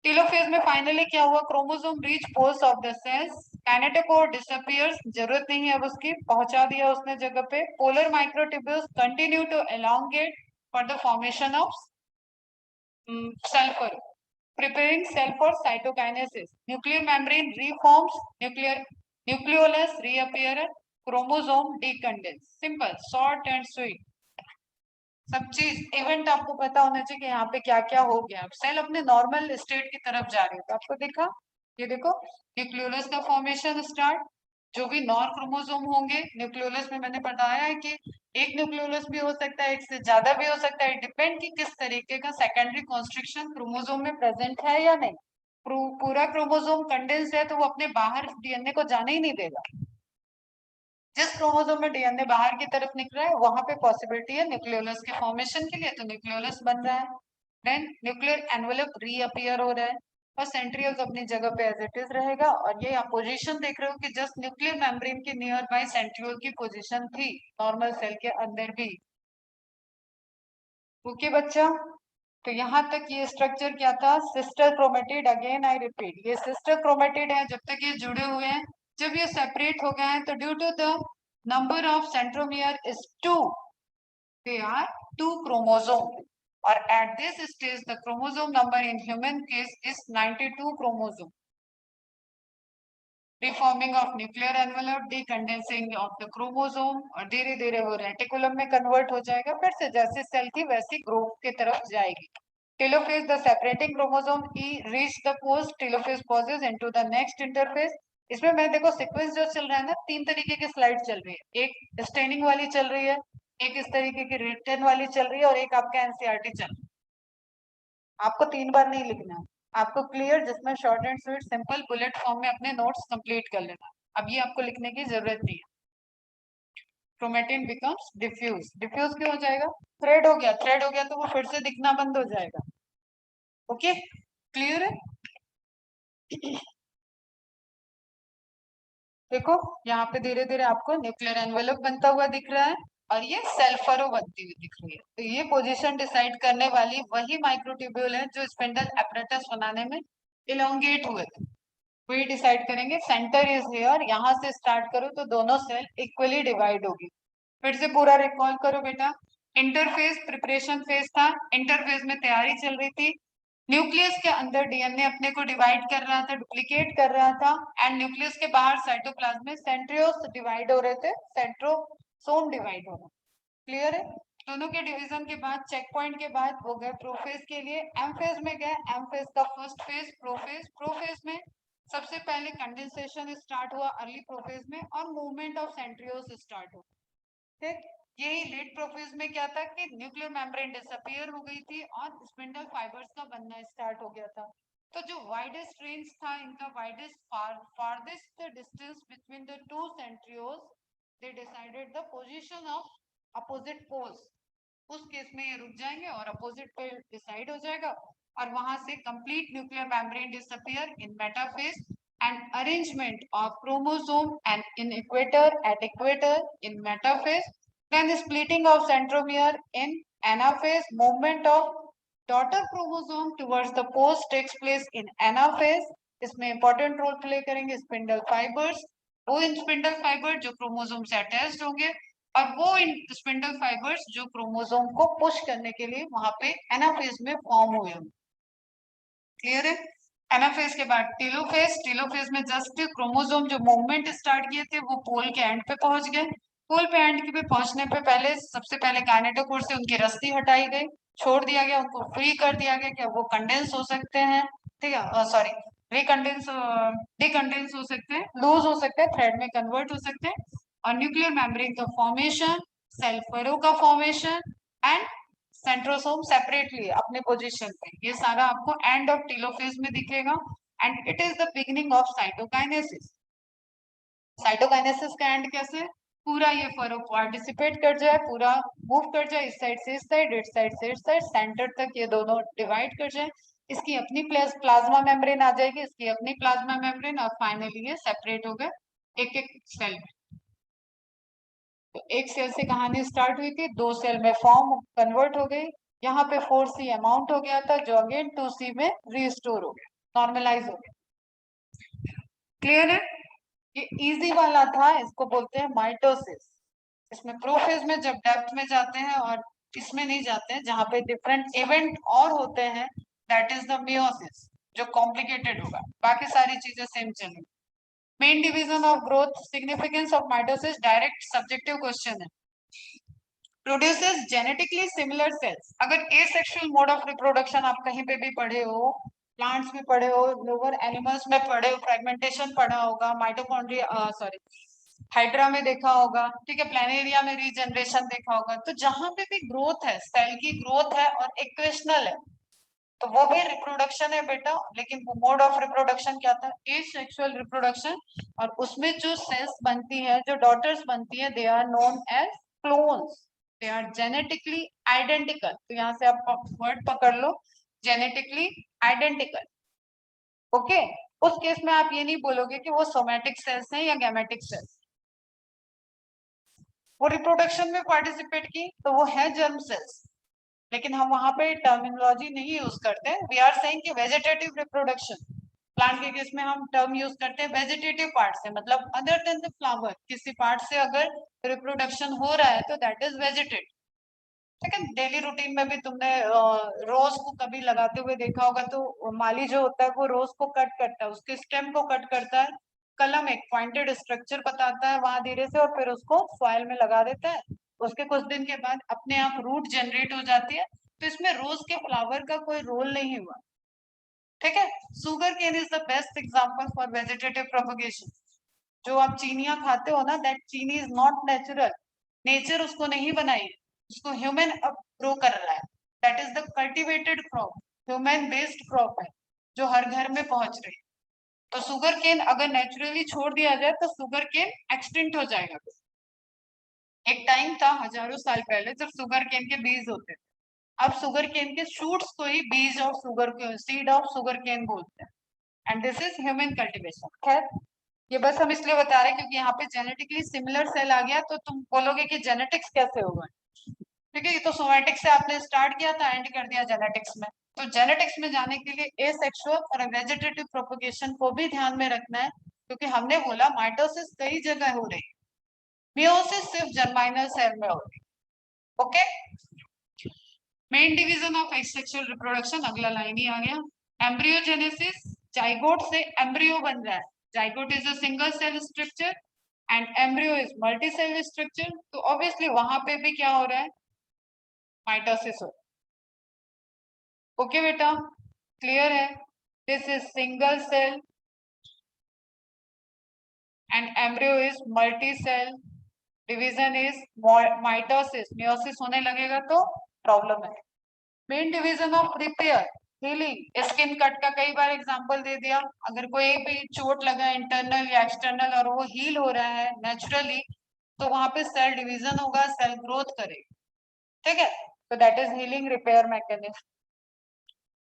टेलोफेज में फाइनली क्या हुआ? Chromosome reach poles of the cells, kinetochore disappears, जरूरत नहीं है अब उसकी, पहुंचा दिया उसने जगह पे। Polar microtubules continue to elongate for the formation of sulphur, preparing cell for cytokinesis. Nuclear membrane reforms, nucleolus reappear, chromosome decondense. Simple, short and sweet. सब चीज इवेंट आपको पता होना चाहिए कि यहाँ पे क्या क्या हो गया। अब सेल अपने नॉर्मल स्टेट की तरफ जा रही है, तो आपको देखा, ये देखो न्यूक्लियोलस का फॉर्मेशन स्टार्ट। जो भी नॉन क्रोमोसोम होंगे न्यूक्लियोलस में, मैंने बताया है कि एक न्यूक्लियोलस भी हो सकता है, एक से ज्यादा भी हो सकता है, डिपेंड कि किस तरीके का सेकेंडरी कॉन्स्ट्रिक्शन क्रोमोसोम में प्रेजेंट है या नहीं। पूरा क्रोमोसोम कंडेंस है तो वो अपने बाहर डीएनए को जाने ही नहीं देगा। जिस क्रोमोसोम में डीएनए बाहर की तरफ निकल रहा है वहां पे पॉसिबिलिटी है न्यूक्लियोलस के फॉर्मेशन के लिए, तो न्यूक्लियोलस बन रहा है। देन न्यूक्लियर एनवेलप रीअपियर हो रहा है और सेंट्रियोल्स अपनी जगह पे एज इट इज रहेगा। और ये आप पोजीशन देख रहे हो कि जस्ट न्यूक्लियर मेम्ब्रेन के नियर बाय सेंट्रियोल की पोजीशन थी नॉर्मल सेल के अंदर भी। ओके बच्चा, तो यहाँ तक ये स्ट्रक्चर क्या था? Sister chromatid. Again I repeat, ये सिस्टर क्रोमेटिड है जब तक ये जुड़े हुए हैं। जब ये सेपरेट हो गए हैं तो due to the number of centromere is 2, they are 2 chromosome, or at this stage the chromosome number in human case is 92 chromosome. Reforming of nuclear envelope, decondensing of the chromosome, और धीरे धीरे वो reticulum में convert हो जाएगा, फिर से जैसे सेल थी वैसी ग्रोथ की तरफ जाएगी। Telophase, the separating chromosome E reach the post, telophase pauses into the next interphase। इसमें मैं देखो सीक्वेंस जो चल रहा है ना, 3 तरीके की स्लाइड चल रही है, एक स्टेनिंग वाली चल रही है, एक इस तरीके की रिटन वाली चल रही है, और एक आपका एनसीईआरटी चल रहा है। आपको 3 बार नहीं लिखना है, आपको क्लियर जिसमें short and sweet simple bullet form में अपने नोट्स कंप्लीट कर लेना। अब ये आपको लिखने की जरूरत नहीं है। क्रोमेटिन बिकम्स डिफ्यूज, डिफ्यूज क्यों हो जाएगा? थ्रेड हो गया, थ्रेड हो गया तो वो फिर से दिखना बंद हो जाएगा। ओके, क्लियर है? देखो यहाँ पे धीरे धीरे आपको न्यूक्लियर एनवेलप बनता हुआ दिख रहा है और ये सेल्फरो बनती हुई दिख रही है। तो ये पोजीशन डिसाइड करने वाली वही माइक्रोट्यूब्यूल है जो स्पिंडल एपरेटस बनाने में इलोंगेट हुए थे, वही डिसाइड करेंगे। सेंटर इज हियर, यहाँ से स्टार्ट करो तो दोनों सेल इक्वली डिवाइड होगी। फिर से पूरा रिकॉल करो बेटा। इंटरफेस प्रिपरेशन फेज था, इंटरफेज में तैयारी चल रही थी। न्यूक्लियस के अंदर डीएनए अपने को डिवाइड कर रहा था, डुप्लीकेट कर रहा था, एंड न्यूक्लियस के बाहर साइटोप्लाज्म में सेंट्रियोल्स डिवाइड हो रहे थे, सेंट्रोसोम डिवाइड हो रहा। क्लियर है? दोनों के डिवीजन के बाद, चेक पॉइंट के बाद वो गए प्रोफेज के लिए, एम फेज में गए। एम फेज का फर्स्ट फेज प्रोफेज। प्रोफेज में सबसे पहले कंडेंसेशन स्टार्ट हुआ अर्ली प्रोफेज में, और मूवमेंट ऑफ सेंट्रियोल्स स्टार्ट हुआ। ठीक, यही लेट प्रोफेज में क्या था कि न्यूक्लियर मेम्ब्रेन डिसअपियर हो गई थी और स्पिंडल फाइबर्स का बनना स्टार्ट हो गया था। तो जो वाइडेस्ट रेंज था इनका, widest farthest distance between the two centrioles, they decided the position of opposite poles. उस केस में ये रुक जाएंगे और अपोजिट पे डिसाइड हो जाएगा, और वहां से complete nuclear membrane disappear in metaphase and arrangement of chromosome and in equator at equator in metaphase, then splitting of centromere in anaphase, movement of daughter chromosome towards the post takes place in anaphase। इसमें important role play करेंगे spindle fibres, वो इन spindle fibre जो chromosome से attached होंगे, और वो इन spindle fibres जो chromosome को पुश करने के लिए वहां पे एनाफेज में फॉर्म हुए होंगे। क्लियर है? एनाफेज के बाद टेलोफेज। टेलोफेज में जस्ट क्रोमोसोम जो मूवमेंट स्टार्ट किए थे वो पोल के एंड पे पहुंच गए। पोल पे एंड पे पहुंचने पे पहले सबसे पहले काइनेटोकोर से उनकी रस्सी हटाई गई, छोड़ दिया गया, उनको फ्री कर दिया गया कि वो कंडेंस हो सकते हैं, ठीक है, सॉरी, रिकंडेंस, डिकंडेंस हो सकते हैं, लूज हो सकते हैं, थ्रेड में कन्वर्ट हो सकते हैं, और न्यूक्लियर मेम्ब्रेन का फॉर्मेशन, सेल फरो का फॉर्मेशन, एंड सेंट्रोसोम सेपरेटली अपने पोजीशन पे, ये सारा आपको एंड ऑफ टेलोफेज में दिखेगा। And it is the beginning of cytokinesis. Cytokinesis का एंड कैसे? पूरा ये फरो पार्टिसिपेट कर जाए, पूरा मूव कर जाए, इस साइड से इस साइड, इस साइड से इस साइड, सेंटर तक ये दोनों डिवाइड कर जाए, इसकी अपनी प्लाज्मा मेम्ब्रेन आ जाएगी, इसकी अपनी प्लाज्मा मेम्ब्रेन, और फाइनली ये सेपरेट हो गए एक एक सेल में। तो एक सेल से कहानी स्टार्ट हुई थी, 2 सेल में फॉर्म कन्वर्ट हो गई, यहाँ पे 4C अमाउंट हो गया था जो अगेन 2C में रिस्टोर हो गया, नॉर्मलाइज हो गया। क्लियर है? ये इजी वाला था, इसको बोलते हैं माइटोसिस। इसमें प्रोफेज में जब डेप्थ में जाते हैं, और इसमें नहीं जाते हैं, जहाँ पे डिफरेंट इवेंट और होते हैं, दैट इज द मियोसिस, जो कॉम्प्लिकेटेड होगा, बाकी सारी चीजें सेम चलेंगी। Main division of growth, significance of mitosis, direct subjective question है। Produces genetically similar cells. अगर एसेक्सुअल मोड ऑफ रिप्रोडक्शन आप कहीं पे भी पढ़े हो, प्लांट्स में पढ़े हो, लोअर एनिमल्स में पढ़े हो, फ्रेगमेंटेशन पढ़ा होगा, माइटोकॉन्ड्रिया सॉरी हाइड्रा में देखा होगा, ठीक है, प्लानेरिया में रीजनरेशन देखा होगा, तो जहां पे भी ग्रोथ है, सेल की ग्रोथ है और इक्वेशनल है, तो वो भी रिप्रोडक्शन है बेटा। लेकिन वो मोड ऑफ रिप्रोडक्शन क्या था? Asexual reproduction. और उसमें जो सेल्स बनती है, जो डॉटर्स बनती है, they are known as clones, they are genetically identical. तो यहाँ से आप वर्ड पकड़ लो, जेनेटिकली आइडेंटिकल। ओके, उस केस में आप ये नहीं बोलोगे कि वो सोमैटिक सेल्स हैं या गैमेटिक सेल्स। वो रिप्रोडक्शन में पार्टिसिपेट की तो वो है जर्म सेल्स, लेकिन हम वहां पे टर्मिनोलॉजी नहीं यूज करते। वी आर सेइंग कि वेजिटेटिव रिप्रोडक्शन, प्लांट के केस में हम टर्म यूज करते हैं वेजिटेटिव पार्ट से, मतलब अदर देन द फ्लावर, किसी पार्ट से अगर रिप्रोडक्शन हो रहा है तो दैट इज वेजिटेटिव। ठीक है, डेली रूटीन में भी तुमने रोज को कभी लगाते हुए देखा होगा, तो माली जो होता है वो रोज को कट करता है, उसके स्टेम को कट करता है, कलम एक पॉइंटेड स्ट्रक्चर बताता है वहां धीरे से, और फिर उसको सॉइल में लगा देता है, उसके कुछ दिन के बाद अपने आप रूट जनरेट हो जाती है। तो इसमें रोज के फ्लावर का कोई रोल नहीं हुआ। ठीक है, sugar cane is the best example for vegetative propagation. जो आप चीनियां खाते हो ना, दैट चीनी इज नॉट नेचुरल, नेचर उसको नहीं बनाई, उसको ह्यूमन अब ग्रो कर रहा है। That is the cultivated crop, human based crop है जो हर घर में पहुंच रही है। तो शुगर केन अगर नेचुरली छोड़ दिया जाए तो शुगर केन एक्सटिंक्ट हो जाएगा। एक टाइम था हजारों साल पहले जब शुगर केन के बीज होते थे, अब शुगर केन के शूट्स को ही बीज ऑफ शुगर के, सीड ऑफ शुगर केन बोलते हैं। And this is human cultivation. खैर, ये बस हम इसलिए बता रहे हैं क्योंकि यहाँ पे जेनेटिकली सिमिलर सेल आ गया, तो तुम बोलोगे कि जेनेटिक्स कैसे होगा। ठीक है, ये तो सोमैटिक से आपने स्टार्ट किया था, एंड कर दिया जेनेटिक्स में। तो जेनेटिक्स में जाने के लिए एसेक्सुअल और वेजिटेटिव प्रोपगेशन को भी ध्यान में रखना है, क्योंकि हमने बोला माइटोसिस कई जगह हो रही है, मियोसिस सिर्फ जर्माइनल सेल में हो रही है। Okay, main division of asexual reproduction, अगला लाइन ही आ गया। एम्ब्रियोजेनेसिस, जाइगोट से एम्ब्रियो बन रहा है। Zygote is a single cell structure and embryo is multi cell structure, तो ऑब्वियसली वहां पे भी क्या हो रहा है, माइटोसिस हो। ओके बेटा, क्लियर है? This is single cell and embryo is multi cell, division is mitosis, meiosis होने लगेगा तो प्रॉब्लम है। Main division of repair, healing, skin cut का कई बार एग्जांपल दे दिया। अगर कोई भी चोट लगा इंटरनल या एक्सटर्नल और वो हील हो रहा है नेचुरली, तो वहां पे सेल डिवीजन होगा, सेल ग्रोथ करेगा, ठीक है? तो that is healing repair mechanism.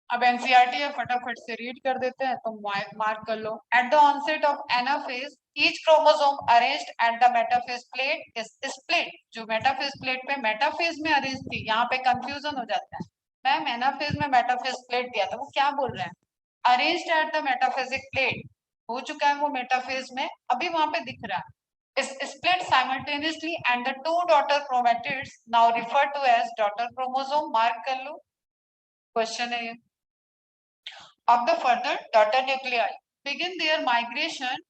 अब एनसीईआरटी है, फटाफट से रीड कर देते हैं, तो मार्क कर लो। At the onset of anaphase each chromosome arranged at the metaphase plate is split. जो मेटाफेज प्लेट पे मेटाफेज में अरेंज थी, यहाँ पे कंफ्यूजन हो जाता है, मैम एनाफेज में मेटाफेज प्लेट दिया था, वो क्या बोल रहे हैं? Arranged at the metaphasic plate हो चुका है वो मेटाफेज में, अभी वहां पे दिख रहा है, is split simultaneously and the two daughter chromatids now referred to as daughter chromosome, mark कर लो, क्वेश्चन है ये। Of the further daughter nuclei begin their migration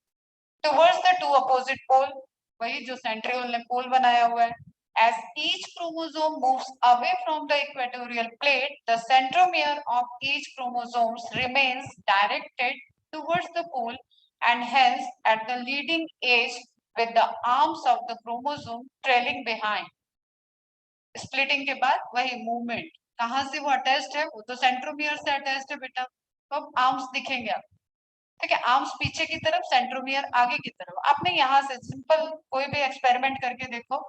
towards the two opposite pole, वही जो सेंट्रियोल ने पोल बनाया हुआ है। As each chromosome moves away from the equatorial plate, the centromere of each chromosome remains directed towards the pole and hence at the leading edge with the arms of the chromosome trailing behind. Splitting के बाद वही movement, कहाँ से वो attached है? वो तो centromere से अटैच्ड है बेटा, तो अब आर्म्स दिखेंगे आप, ठीक है? आर्म्स पीछे की तरफ, सेंट्रोमियर आगे की तरफ। आपने यहाँ से सिंपल कोई भी एक्सपेरिमेंट करके देखो,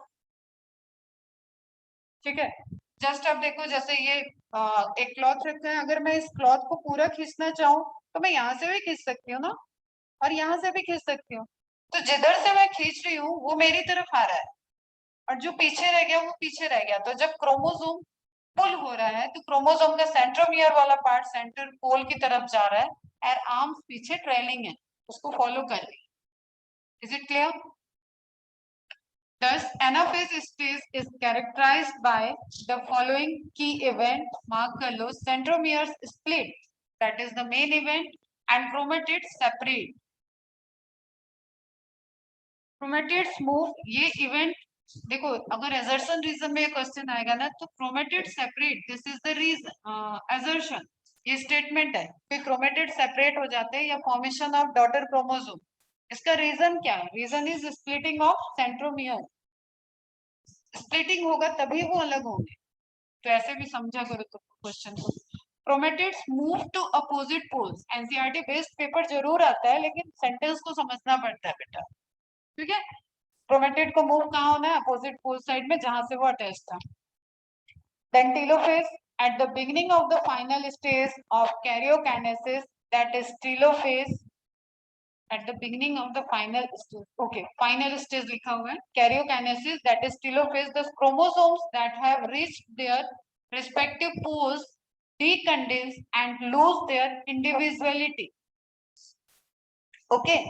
ठीक है? जस्ट अब देखो, जैसे ये एक क्लॉथ रखा है, अगर मैं इस क्लॉथ को पूरा खींचना चाहूँ तो मैं यहाँ से भी खींच सकती हूँ ना, और यहाँ से भी खींच सकती हूँ। तो जिधर से मैं खींच रही हूँ वो मेरी तरफ आ रहा है, और जो पीछे रह गया वो पीछे रह गया। तो जब क्रोमोसोम पुल हो रहा है तो क्रोमोसोम का सेंट्रोमियर वाला पार्ट सेंटर पोल की तरफ जा रहा है, और आर्म्स पीछे ट्रेलिंग है, उसको फॉलो कर रही है। Is it clear? Thus, anaphase stage is characterized by the following key event. Mark कर लो, centromeres split, that is the main event, and chromatids separate. Chromatids move, ये event देखो, अगर assertion reason में क्वेश्चन आएगा ना, तो chromatids separate, this is the reason, assertion, ये statement है कि chromatids separate हो जाते हैं या formation of daughter chromosome। इसका रीजन क्या है? Reason is splitting of centromere. Splitting होगा तभी वो अलग होंगे, तो ऐसे भी समझा करो तो क्वेश्चन को। Chromatids move to opposite poles, NCERT based paper जरूर आता है, लेकिन सेंटेंस को समझना पड़ता है बेटा, ठीक है? क्रोमेटिड को मूव कहाँ होना है? अपोजिट पोल साइड में, जहां से वो अटैच था। Then telophase, at the beginning of the final stage of karyokinesis, that is telophase, at the beginning of the final stage, okay, final stage लिखा हुआ है, karyokinesis, that is telophase, the chromosomes that have reached their respective poles decondense and lose their individuality, okay,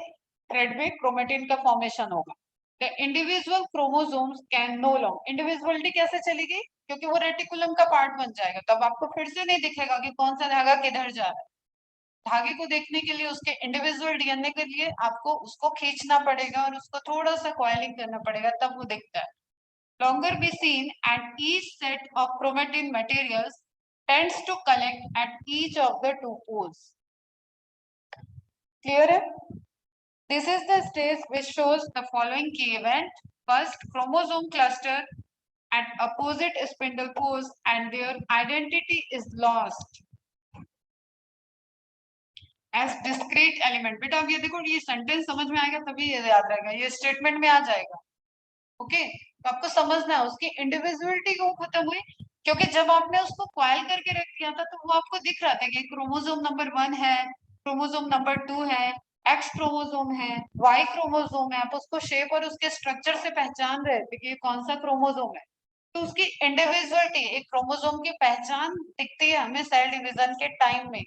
thread में chromatin का formation होगा। The individual chromosomes can no longer, individuality कैसे चलेगी? क्योंकि वो रेटिकुलम का पार्ट बन जाएगा, तब आपको फिर से नहीं दिखेगा कि कौन सा धागा किधर जा रहा है। धागे को देखने के लिए, उसके इंडिविजुअल डीएनए के लिए आपको उसको खींचना पड़ेगा और उसको थोड़ा सा कॉइलिंग करना पड़ेगा, तब वो दिखता है। Longer be seen and each set of chromatin materials tends to collect at each of the two poles. Clear है? This is the stage which shows the following key event. First, chromosome cluster at opposite spindle poles and their identity is lost as discrete element. बेटा अब ये देखो, ये sentence समझ में आएगा तभी ये याद रहेगा, ये स्टेटमेंट में आ जाएगा, ओके? तो आपको समझना है उसकी इंडिविजुअलिटी क्यों खत्म हुई, क्योंकि जब आपने उसको कॉइल करके रख दिया था तो वो आपको दिख रहा था कि क्रोमोसोम नंबर 1 है, क्रोमोसोम नंबर 2 है, एक्स क्रोमोसोम है, वाई क्रोमोसोम है, आप उसको शेप और उसके स्ट्रक्चर से पहचान रहे थे कि ये कौन सा क्रोमोसोम है। तो उसकी इंडिविजुअलिटी, एक क्रोमोसोम की पहचान दिखती है हमें सेल डिवीजन के टाइम में,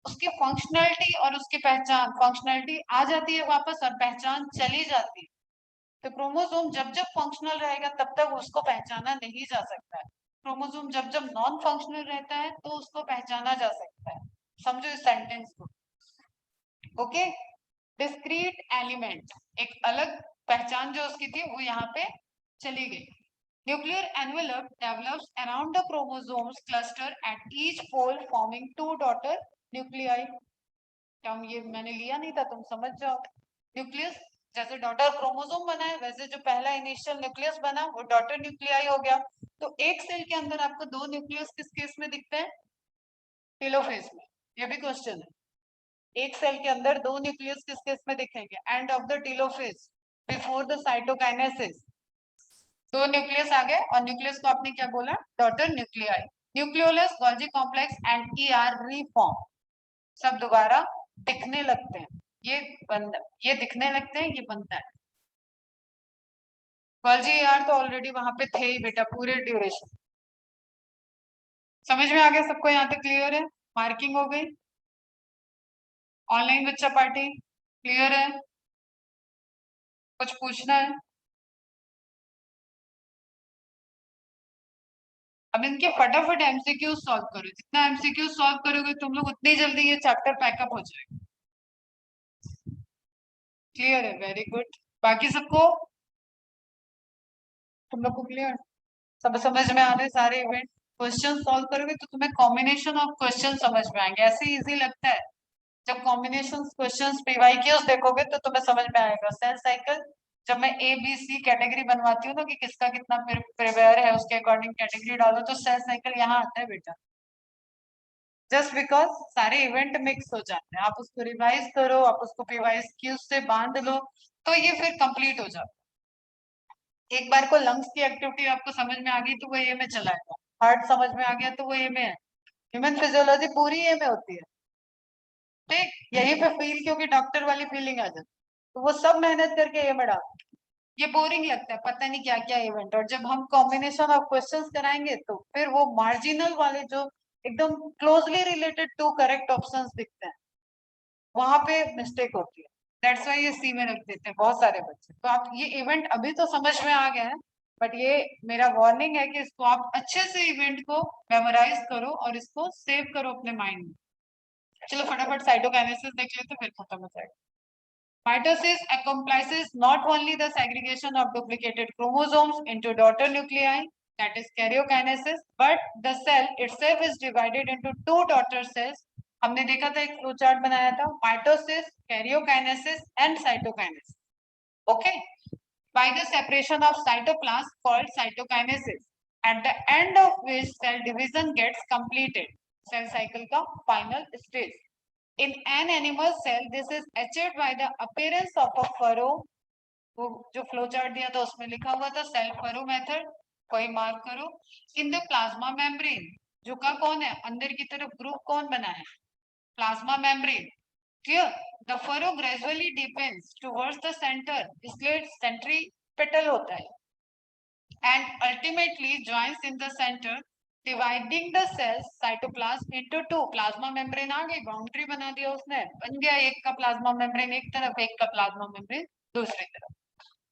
उसकी फंक्शनैलिटी और उसकी पहचान, फंक्शनैलिटी आ जाती है वापस और पहचान चली जाती है। तो क्रोमोसोम जब जब फंक्शनल रहेगा तब तक उसको पहचाना नहीं जा सकता है। क्रोमोसोम जब जब नॉन फंक्शनल रहता है तो उसको पहचाना जा सकता है। समझो इस सेंटेंस को। ओके, डिस्क्रीट एलिमेंट, एक अलग पहचान जो उसकी थी वो यहाँ पे चली गई। Nuclear envelope develops around the chromosomes cluster at each pole forming two daughter nuclei. क्या ये मैंने लिया नहीं था, तुम समझ जाओ। न्यूक्लियस जैसे डॉटर क्रोमोसोम बना है वैसे जो पहला इनिशियल न्यूक्लियस बना वो डॉटर न्यूक्लियाई हो गया। तो एक सेल के अंदर आपको दो न्यूक्लियस किस केस में दिखते हैं? टेलोफेज में। ये भी क्वेश्चन है, एक सेल के अंदर दो न्यूक्लियस किस केस में दिखेंगे? End of the telophase before the cytokinesis. दो न्यूक्लियस आ गए और न्यूक्लियस को आपने क्या बोला? Daughter nuclei. Nucleolus, Golgi complex and ER reform, सब दोबारा दिखने लगते हैं। ये दिखने लगते हैं, ये बनता है। गोल्जी ईआर तो ऑलरेडी वहां पे थे ही बेटा पूरे ड्यूरेशन। समझ में आ गया सबको? यहाँ तक क्लियर है? मार्किंग हो गई। ऑनलाइन बच्चा पार्टी क्लियर है? कुछ पूछना है? अब इनके फटाफट एमसीक्यू सॉल्व करो। जितना एमसीक्यू सॉल्व करोगे तुम लोग उतनी जल्दी ये चैप्टर पैकअप हो जाएगा। क्लियर है? Very good. बाकी सबको, तुम लोग को क्लियर? सब समझ में आ रहे सारे इवेंट? क्वेश्चन सॉल्व करोगे तो तुम्हें कॉम्बिनेशन ऑफ क्वेश्चन समझ में आएंगे। ऐसे इजी लगता है, जब कॉम्बिनेशन क्वेश्चंस पीवाईक्यूज देखोगे तो तुम्हें समझ में आएगा। सेल साइकिल जब मैं ए बी सी कैटेगरी बनवाती हूँ ना कि किसका कितना प्रिपेयर है उसके अकॉर्डिंग कैटेगरी डालो, तो सेल साइकिल यहाँ आता है बेटा। जस्ट बिकॉज सारे इवेंट मिक्स हो जाते हैं, आप उसको रिवाइज करो, आप उसको पीवाईक्यूज से बांध लो तो ये फिर कंप्लीट हो जाता है। एक बार को लंग्स की एक्टिविटी आपको समझ में आ गई तो वो ए में चलाएगा, हार्ट समझ में आ गया तो वो ए में है, ह्यूमन फिजियोलॉजी पूरी ए में होती है। ठीक, यही पे फील, क्योंकि डॉक्टर वाली फीलिंग आ जाती, तो वो सब मेहनत करके ये में डाल। ये बोरिंग लगता है, पता नहीं क्या क्या इवेंट, और जब हम कॉम्बिनेशन ऑफ क्वेश्चंस कराएंगे तो फिर वो मार्जिनल वाले जो एकदम closely related to correct options दिखते हैं, वहां पे मिस्टेक होती है। दैट्स वाई ये सी में रख देते हैं बहुत सारे बच्चे। तो आप ये इवेंट अभी तो समझ में आ गया है, बट ये मेरा वार्निंग है कि इसको आप अच्छे से इवेंट को मेमोराइज करो और इसको सेव करो अपने माइंड में। चलो फटाफट साइटोकाइनेसिस देख लेते फिर खत्म हो जाएगा। Mitosis accomplishes not only the segregation of duplicated chromosomes into daughter nuclei, that is karyokinesis, but the cell itself is divided into two daughter cells. हमने देखा था, एक फ्लो चार्ट बनाया था, mitosis, karyokinesis and cytokinesis. Okay, by the separation of cytoplasm called cytokinesis, at the end of which cell division gets completed. Cell cycle का final stage. In an animal cell, this is achieved by the appearance of a furrow. वो जो flow chart दिया था उसमें लिखा हुआ था cell furrow method, कोई मार्क करो। इन द प्लाज्मा मेम्ब्रेन, झुका कौन है अंदर की तरफ, ग्रुप कौन बना है? Plasma membrane. Clear? The furrow gradually depends towards the centre, इसलिए सेंट्रीपेटल होता है, and ultimately joins in the center, dividing the cells cytoplasm into two. Plasma membrane आ गई, बाउंड्री बना दिया उसने, बन गया एक का प्लाज्मा मेम्ब्रेन एक तरफ, एक का प्लाज्मा मेम्ब्रेन दूसरी तरफ.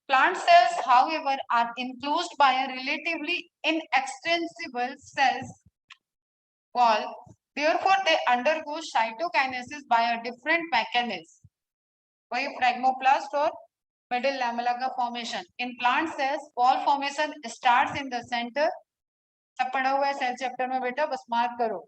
Plant cells, however, are enclosed by a relatively inextensible cells wall. Therefore, they undergo cytokinesis by a different mechanism. वही फ्रैगमोप्लास्ट और मिडिल लैमेला का formation. In plant cells wall formation starts in the centre. सब पढ़ा हुआ है cell chapter में बेटा, बस मार्क करो.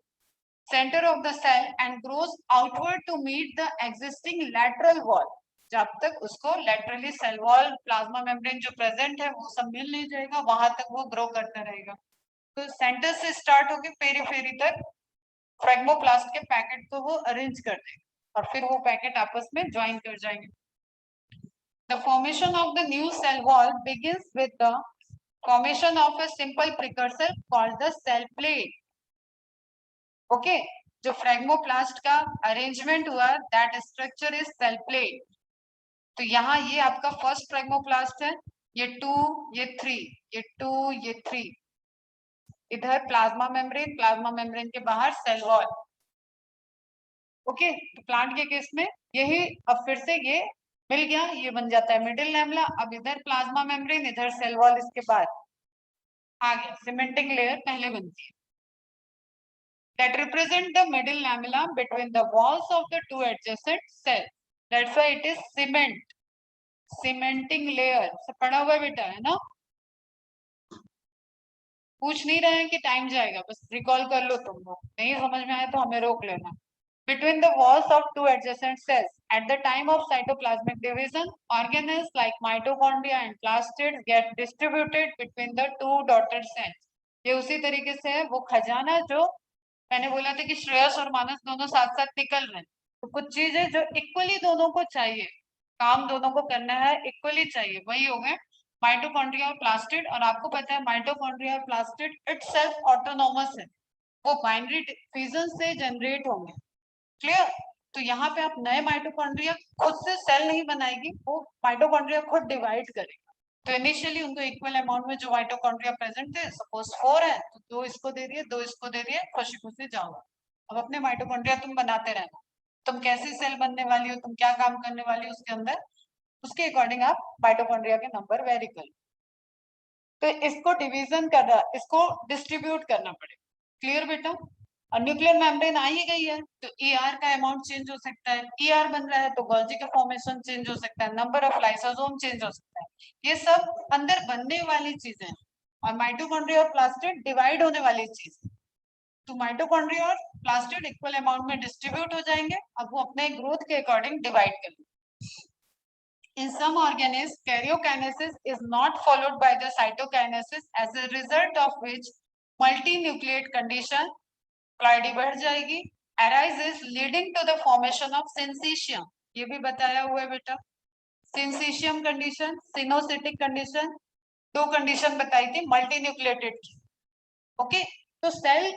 Centre of the cell and grows outward to meet the existing lateral wall. जब तक उसको laterally cell wall plasma membrane जो प्रेजेंट है वो सब मिल नहीं जाएगा, वहां तक वो ग्रो करता रहेगा. तो सेंटर से स्टार्ट होकर पेरीफेरी तक फ्रैगमोप्लास्ट के पैकेट को वो अरेंज कर देगा और फिर वो पैकेट आपस में ज्वाइन कर जाएंगे. The formation of the new cell wall begins with the formation of a simple precursor called the cell plate. Okay, जो फ्रैगमोप्लास्ट का अरेंजमेंट हुआ, that structure is cell plate. तो यहाँ ये आपका फर्स्ट फ्रैगमोप्लास्ट है, ये 2, ये 3, ये 2, ये 3. इधर प्लाज्मा मेम्ब्रेन के बाहर सेल वॉल. ओके, तो प्लांट के केस में यही, अब फिर से ये मिल गया, ये बन जाता है मिडिल लैमेला. अब इधर प्लाज्मा मेम्ब्रेन, इधर सेल वॉल इसके बाद. आ गया, सीमेंटिंग लेयर पहले बनती है, that represent the middle lamella between the walls of the two adjacent cells. That's why it is cement, cementing layer. सब पढ़ा हुआ बेटा है ना? पूछ नहीं रहे हैं कि टाइम जाएगा, बस रिकॉल कर लो तुम लोग, नहीं समझ में आए तो हमें रोक लेना. Between the walls of two adjacent cells, at the time of cytoplasmic division, organelles like mitochondria and plastids get distributed between the two dotted cells. ये उसी तरीके से है वो खजाना जो मैंने बोला था कि श्रेयस और मानस दोनों साथ साथ निकल रहे हैं, तो कुछ चीजें जो इक्वली दोनों को चाहिए, काम दोनों को करना है, इक्वली चाहिए, वही हो गए माइटोकॉन्ड्रिया और प्लास्टिड. और आपको पता है माइटोकॉन्ड्रिया और प्लास्टिड इटसेल्फ ऑटोनोमस है, वो बाइनरी फिजन से जनरेट होंगे. क्लियर? तो यहाँ पे आप नए माइटोकॉन्ड्रिया खुद से सेल नहीं बनाएगी, वो माइटोकॉन्ड्रिया खुद डिवाइड करेगा. तो इनिशियली उनको इक्वल अमाउंट में जो माइटोकॉन्ड्रिया प्रेजेंट थे, सपोज 4 है तो 2 इसको दे दिए, 2 इसको दे दिए, खुशी खुशी जाओ. अब अपने माइटोकॉन्ड्रिया तुम बनाते रहना, तुम कैसी सेल बनने वाली हो, तुम क्या काम करने वाली हो उसके अंदर, उसके अकॉर्डिंग आप माइटोकॉन्ड्रिया के नंबर वेरी कर. तो इसको डिवीजन करना, इसको डिस्ट्रीब्यूट करना पड़ेगा. क्लियर बेटा? और न्यूक्लियर मेम्ब्रेन आ ही गई है तो ईआर का अमाउंट चेंज हो सकता है, ईआर बन रहा है तो गोल्जी का फॉर्मेशन चेंज हो सकता है, नंबर ऑफ लाइसोसोम चेंज हो सकता है. ये सब अंदर बनने वाली चीजें हैं. और माइटोकॉन्ड्रिया और प्लास्टिड डिवाइड होने वाली चीज. तो माइटोकॉन्ड्रिया और प्लास्टिड इक्वल अमाउंट में डिस्ट्रीब्यूट हो जाएंगे, अब वो अपने ग्रोथ के अकॉर्डिंग डिवाइड करेंगे. In some organisms, karyokinesis is not followed by the cytokinesis, as a result of which multinucleate condition प्लाइडी बढ़ जाएगी, arises leading to the formation of syncytium. ये भी बताया हुआ है बेटा, syncytium condition, सिनोसिटिक कंडीशन, दो कंडीशन बताई थी मल्टीन्यूक्लिएटेड की. ओके, तो सेल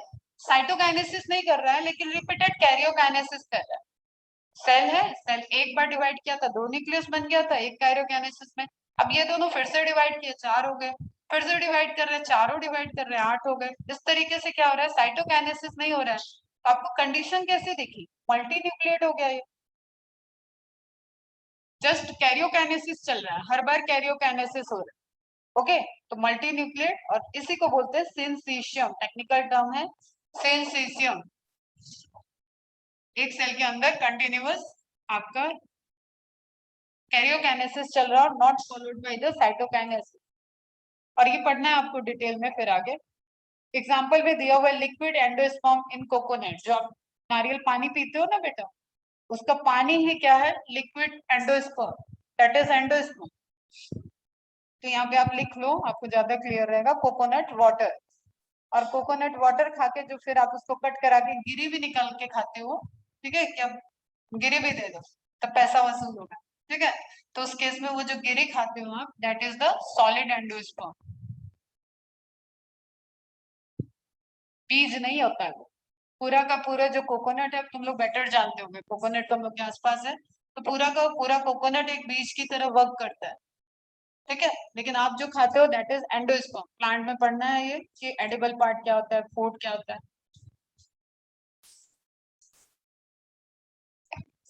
साइटोकाइनेसिस नहीं कर रहा है लेकिन रिपीटेड कैरियोकाइनेसिस कर रहा है. सेल है, सेल एक बार डिवाइड किया था, 2 न्यूक्लियस बन गया था एक कैरियोकाइनेसिस में. अब ये दोनों फिर से डिवाइड किए, 4 हो गए, फिर से डिवाइड कर रहे हैं, चारों डिवाइड कर रहे हैं, 8 हो गए. इस तरीके से क्या हो रहा है, साइटोकाइनेसिस नहीं हो रहा है. तो आपको कंडीशन कैसे दिखी, मल्टी न्यूक्लिएट हो गया ये, जस्ट कैरियोकाइनेसिस चल रहा है, हर बार कैरियोकाइनेसिस हो रहा है. ओके, तो मल्टी न्यूक्लिएट, और इसी को बोलते हैं सिंसीशियम, टेक्निकल टर्म है सिंसीशियम. एक सेल के अंदर कंटिन्यूअस आपका कैरियोकाइनेसिस चल रहा है और not followed by the cytokinesis. और ये पढ़ना है आपको डिटेल में फिर आगे. एग्जांपल में दिया हुआ लिक्विड एंडोस्पर्म इन कोकोनट, जो आप नारियल पानी पीते हो ना बेटा, उसका पानी ही क्या है, liquid endosperm, that is endosperm. तो यहाँ पे आप लिख लो, आपको ज्यादा क्लियर रहेगा, कोकोनट वाटर. और कोकोनट वाटर खा के जो फिर आप उसको कट करा के गिरी भी निकाल के खाते हो, ठीक है, क्या गिरी भी दे दो तब पैसा वसूल होगा, ठीक है. तो उस केस में वो जो गिरी खाते हो आप, that is the solid endosperm. बीज नहीं होता है वो, पूरा का पूरा जो कोकोनट है, तुम लोग बेटर जानते होंगे, कोकोनट तो हम लोग के आसपास है, तो पूरा का पूरा कोकोनट एक बीज की तरह वर्क करता है, ठीक है. लेकिन आप जो खाते हो दैट इज एंडोस्पर्म. प्लांट में पढ़ना है ये कि एडिबल पार्ट क्या होता है, फूड क्या होता है.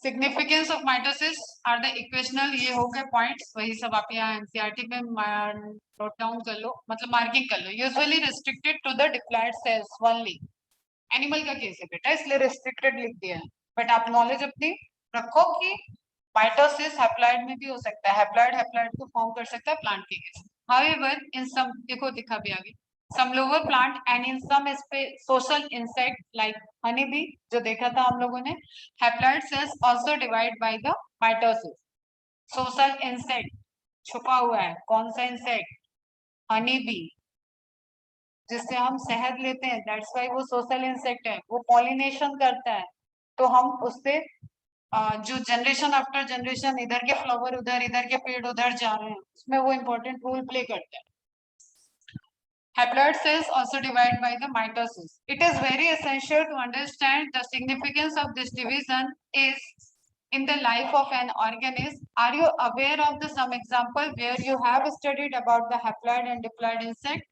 Significance of mitosis are the equational, ये हो गए पॉइंट्स, वही सब आप यहाँ एनसीईआरटी में नोट डाउन कर लो, मतलब मार्किंग कर लो. Usually restricted to the deployed cells only. Animal का केस है बेटा इसलिए रिस्ट्रिक्टेड लिख दिया है, बट आप नॉलेज अपनी रखो कि माइटोसिस हैप्लॉइड में भी हो सकता है, हैप्लॉइड हैप्लॉइड को फॉर्म कर सकता है प्लांट के केस. हाउएवर इन सम, देखो दिखा भी आगे, some lower plant and in some social insect like honey bee जो देखा था हम लोगों ने, haploid cells also divide by the mitosis. social insect छुपा हुआ है, कौन सा इंसेक्ट, हनी बी, जिससे हम शहद लेते हैं, दैट्स वाई वो सोशल इंसेक्ट है, वो पॉलिनेशन करता है. तो हम उससे जो जनरेशन आफ्टर जनरेशन, इधर के फ्लावर उधर, इधर के पेड़ उधर जा रहे हैं, उसमें वो इम्पोर्टेंट रोल प्ले करता है. Haploid cells also divide by the mitosis. It is very essential to understand the significance of this division is in the life of an organism. Are you aware of the some example where you have studied about the haploid and diploid insect?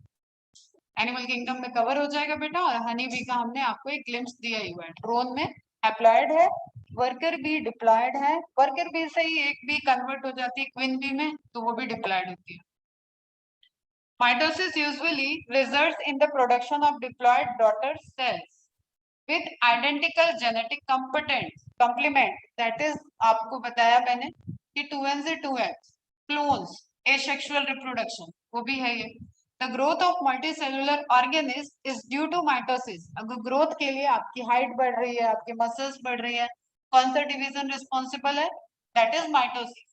Animal kingdom में cover हो जाएगा बेटा. और honey bee का हमने आपको एक glimpse दिया ही हुआ है. ड्रोन में हैप्लॉइड है, वर्कर बी डिप्लॉयड है, वर्कर बी से ही एक बी कन्वर्ट हो जाती है क्वीन बी में, तो वो भी डिप्लॉयड होती है. Mitosis usually results in the production of diploid daughter cells with identical genetic complement. That is, आपको बताया मैंने कि 2n से 2x clones, asexual reproduction वो भी है ये. The growth of multicellular organisms is due to mitosis. अगर growth के लिए आपकी height बढ़ रही है, आपके muscles बढ़ रही है, कौन सा division responsible है? That is mitosis.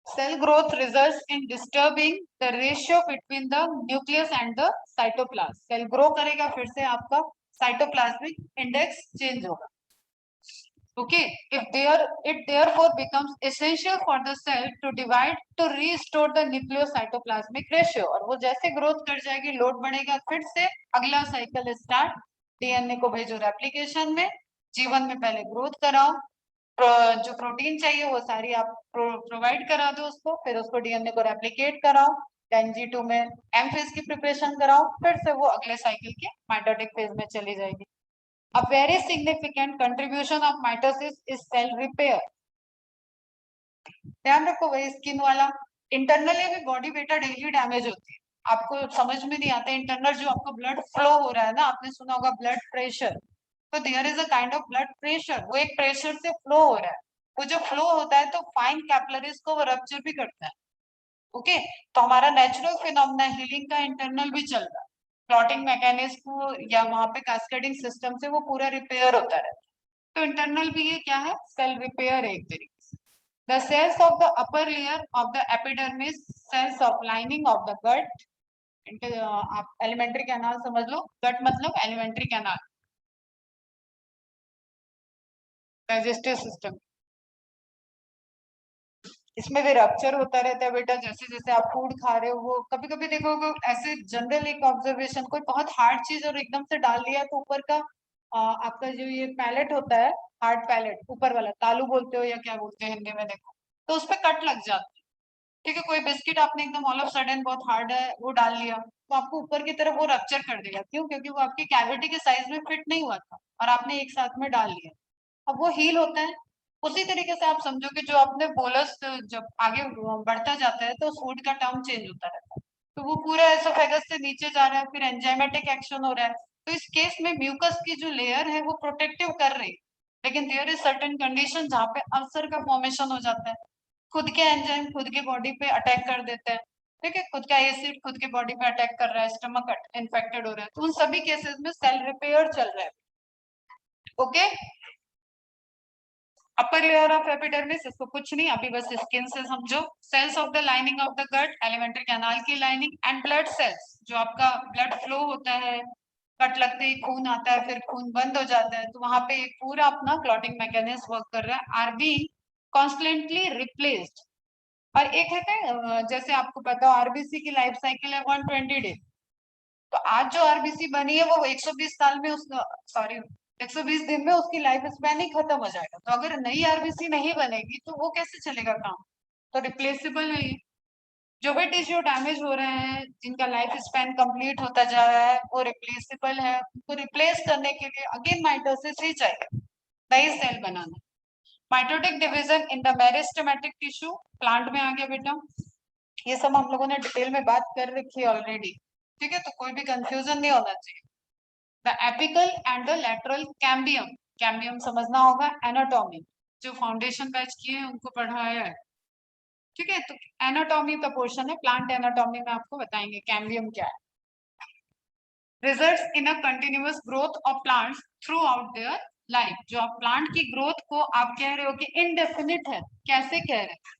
Cell growth results in disturbing the ratio between the nucleus and the cytoplasm. Cell grow करेगा, फिर से आपका cytoplasmic index change होगा. Okay, it therefore becomes essential for the cell to divide to restore the nucleocytoplasmic ratio. और वो जैसे growth कर जाएगी, load बढ़ेगा, फिर से अगला cycle start. DNA को भेजो replication में, G1 में पहले growth कराओ, जो प्रोटीन चाहिए वो सारी आप प्रोवाइड करा दो उसको, फिर उसको डीएनए को रेप्लिकेट कराओ, देन G2 में एम फेज की प्रिपरेशन कराओ, फिर से वो अगले साइकिल के माइटोटिक फेज में चली जाएगी. A very significant contribution of mitosis is cell repair. ध्यान रखो भाई, स्किन वाला इंटरनली भी बॉडी बेटा डेली डैमेज होती है, आपको समझ में नहीं आता. इंटरनल जो आपका ब्लड फ्लो हो रहा है ना, आपने सुना होगा ब्लड प्रेशर, तो there is a kind of blood pressure, वो एक प्रेशर से फ्लो हो रहा है. वो जो फ्लो होता है तो फाइन कैपिलरीज को वो रप्चर भी करता है. ओके, तो हमारा नेचुरल फिनोमेना हीलिंग का इंटरनल भी चल रहा है, क्लॉटिंग मैकेनिज्म या वहां पे कैस्केडिंग सिस्टम से वो पूरा रिपेयर होता रहता है. तो इंटरनल भी ये क्या है, सेल रिपेयर है एक तरीके से. The cells of the upper layer of the epidermis, cells of lining of the gut, आप एलिमेंट्री कैनाल समझ लो, गट मतलब एलिमेंट्री कैनाल, डाइजेस्टिव सिस्टम, इसमें भी रप्चर होता रहता है बेटा. जैसे जैसे आप फूड खा रहे हो, वो कभी कभी देखोगे ऐसे जनरल एक ऑब्जर्वेशन, कोई बहुत हार्ड चीज और एकदम से डाल दिया तो ऊपर का आपका जो ये पैलेट होता है, हार्ड पैलेट ऊपर वाला, तालू बोलते हो या क्या बोलते हैं हिंदी में, देखो तो उस पर कट लग जाता है. ठीक है, कोई बिस्किट आपने एकदम ऑल ऑफ सडन बहुत हार्ड है वो डाल लिया, तो आपको ऊपर की तरफ वो रप्चर कर देगा. क्यों? क्योंकि वो आपकी कैविटी के साइज में फिट नहीं हुआ था और आपने एक साथ में डाल लिया, अब वो हील होता है. उसी तरीके से आप समझो कि जो आपने बोलस जब आगे बढ़ता जाता है तो फूड का टर्म चेंज होता रहता है, तो वो पूरा एसोफेगस से नीचे जा रहा है, फिर एंजाइमेटिक एक्शन हो रहा है. तो इस केस में म्यूकस की जो लेयर है वो प्रोटेक्टिव कर रही है, लेकिन देयर इज सर्टेन कंडीशन जहाँ पे अल्सर का फॉर्मेशन हो जाता है. खुद के एंजाइम खुद के बॉडी पे अटैक कर देते हैं. ठीक है, खुद का एसिड खुद के बॉडी पे अटैक कर रहा है, स्टमक इन्फेक्टेड हो रहा है, तो उन सभी केसेस में सेल रिपेयर चल रहा है. Okay, upper layer of epidermis, इसको कुछ नहीं, अभी बस स्किन से समझो. Cells of the lining of the gut, alimentary canal की लाइनिंग, एंड ब्लड सेल्स, जो आपका ब्लड फ्लो होता है, कट लगते ही खून आता है, फिर खून बंद हो जाता है, तो वहां पे एक पूरा अपना क्लॉटिंग मैकेनिज्म वर्क कर रहा है, आर बी कॉन्स्टेंटली रिप्लेस्ड. और एक है जैसे आपको पता हो आरबीसी की लाइफ साइकिल है 120 डेज, तो आज जो आरबीसी बनी है वो 120 साल में उस सॉरी 120 दिन में उसकी लाइफ स्पैन ही खत्म हो जाएगा. तो अगर नई आरबीसी नहीं बनेगी तो वो कैसे चलेगा काम, तो रिप्लेसेबल नहीं. जो भी टिश्यू डैमेज हो रहे हैं, जिनका लाइफ स्पैन कंप्लीट होता जा रहा है, वो रिप्लेसेबल है, उनको रिप्लेस करने के लिए अगेन माइटोसिस ही चाहिए, नई सेल बनाना. Mitotic division in the meristematic tissue, plant में आ गया बेटा, ये सब हम लोगों ने डिटेल में बात कर रखी है ऑलरेडी. ठीक है, तो कोई भी कंफ्यूजन नहीं होना चाहिए. The apical and the lateral cambium, cambium समझना होगा, एनाटॉमी, जो फाउंडेशन बैच किए हैं उनको पढ़ाया है. ठीक है, तो एनाटॉमी का पोर्शन है, प्लांट एनाटॉमी में आपको बताएंगे कैम्बियम क्या है. Results in a continuous growth of plants through out their life, जो आप प्लांट की ग्रोथ को आप कह रहे हो कि इनडेफिनिट है, कैसे कह रहे हैं,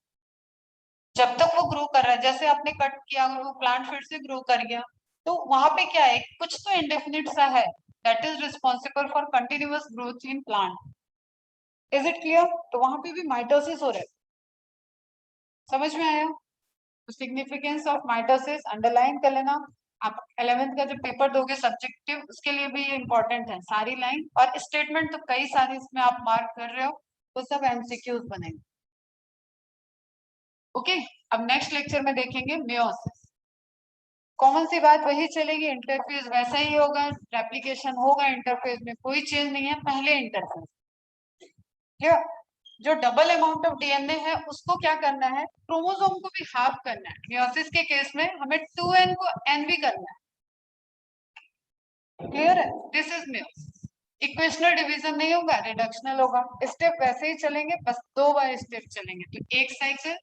जब तक वो ग्रो कर रहा है, जैसे आपने कट किया और वो प्लांट फिर से ग्रो कर गया, तो वहां पे क्या है, कुछ तो इंडेफिनिट सा है, that is responsible for continuous growth in plant. Is it clear? तो वहां पे भी माइटोसिस हो रहा है, समझ में आया? तो सिग्निफिकेंस ऑफ माइटोसिस अंडरलाइन कर लेना. आप 11th का जो पेपर दोगे सब्जेक्टिव, उसके लिए भी ये इंपॉर्टेंट है, सारी लाइन और स्टेटमेंट तो कई सारी इसमें आप मार्क कर रहे हो, तो सब एमसीक्यूज बनेंगे. ओके, अब नेक्स्ट लेक्चर में देखेंगे मेयोसिस. कॉमन सी बात वही चलेगी, इंटरफेस वैसा ही होगा, रेप्लिकेशन होगा, इंटरफेस में कोई चेंज नहीं है, पहले इंटरफेस. क्लियर? जो डबल अमाउंट ऑफ डीएनए है उसको क्या करना है, क्रोमोसोम को भी हाफ करना है। मियोसिस के केस में हमें 2n को n भी करना है। क्लियर है? This is meiosis. Equational division नहीं होगा, रिडक्शनल होगा। स्टेप वैसे ही चलेंगे, बस 2 बार स्टेप चलेंगे। तो एक साइकिल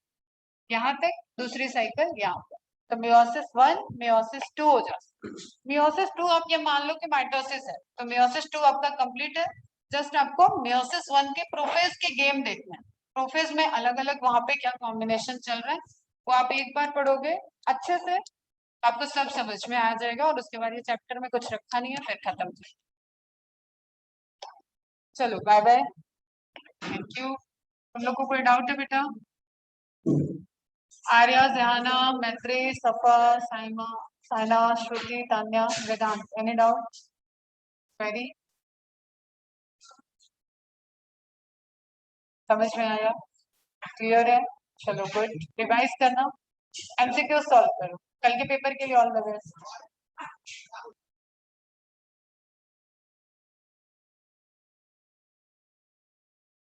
यहाँ तक, दूसरी साइकिल यहाँ पर। तो मियोसिस 1 मियोसिस 2 हो जाता है। मियोसिस 2 आप ये मान लो कि माइटोसिस है, तो मियोसिस 2 आपका कंप्लीट है। जस्ट आपको मियोसिस 1 के प्रोफेज के गेम देखना है। प्रोफेज में अलग अलग वहां पे क्या कॉम्बिनेशन चल रहा है वो आप एक बार पढ़ोगे अच्छे से, आपको सब समझ में आ जाएगा। और उसके बाद ये चैप्टर में कुछ रखा नहीं है, फिर खत्म। चलो बाय बाय, थैंक यू। तुम लोग को कोई डाउट है बेटा? आर्या, जहाना, मैत्री, सफा, साइमा, साइना, श्रुति, तान्या, वेदांत, एनी डाउट? वेरी समझ में आया? क्लियर है? चलो गुड, रिवाइज करना, एमसीक्यू सॉल्व करो। कल के पेपर के लिए ऑल द बेस्ट।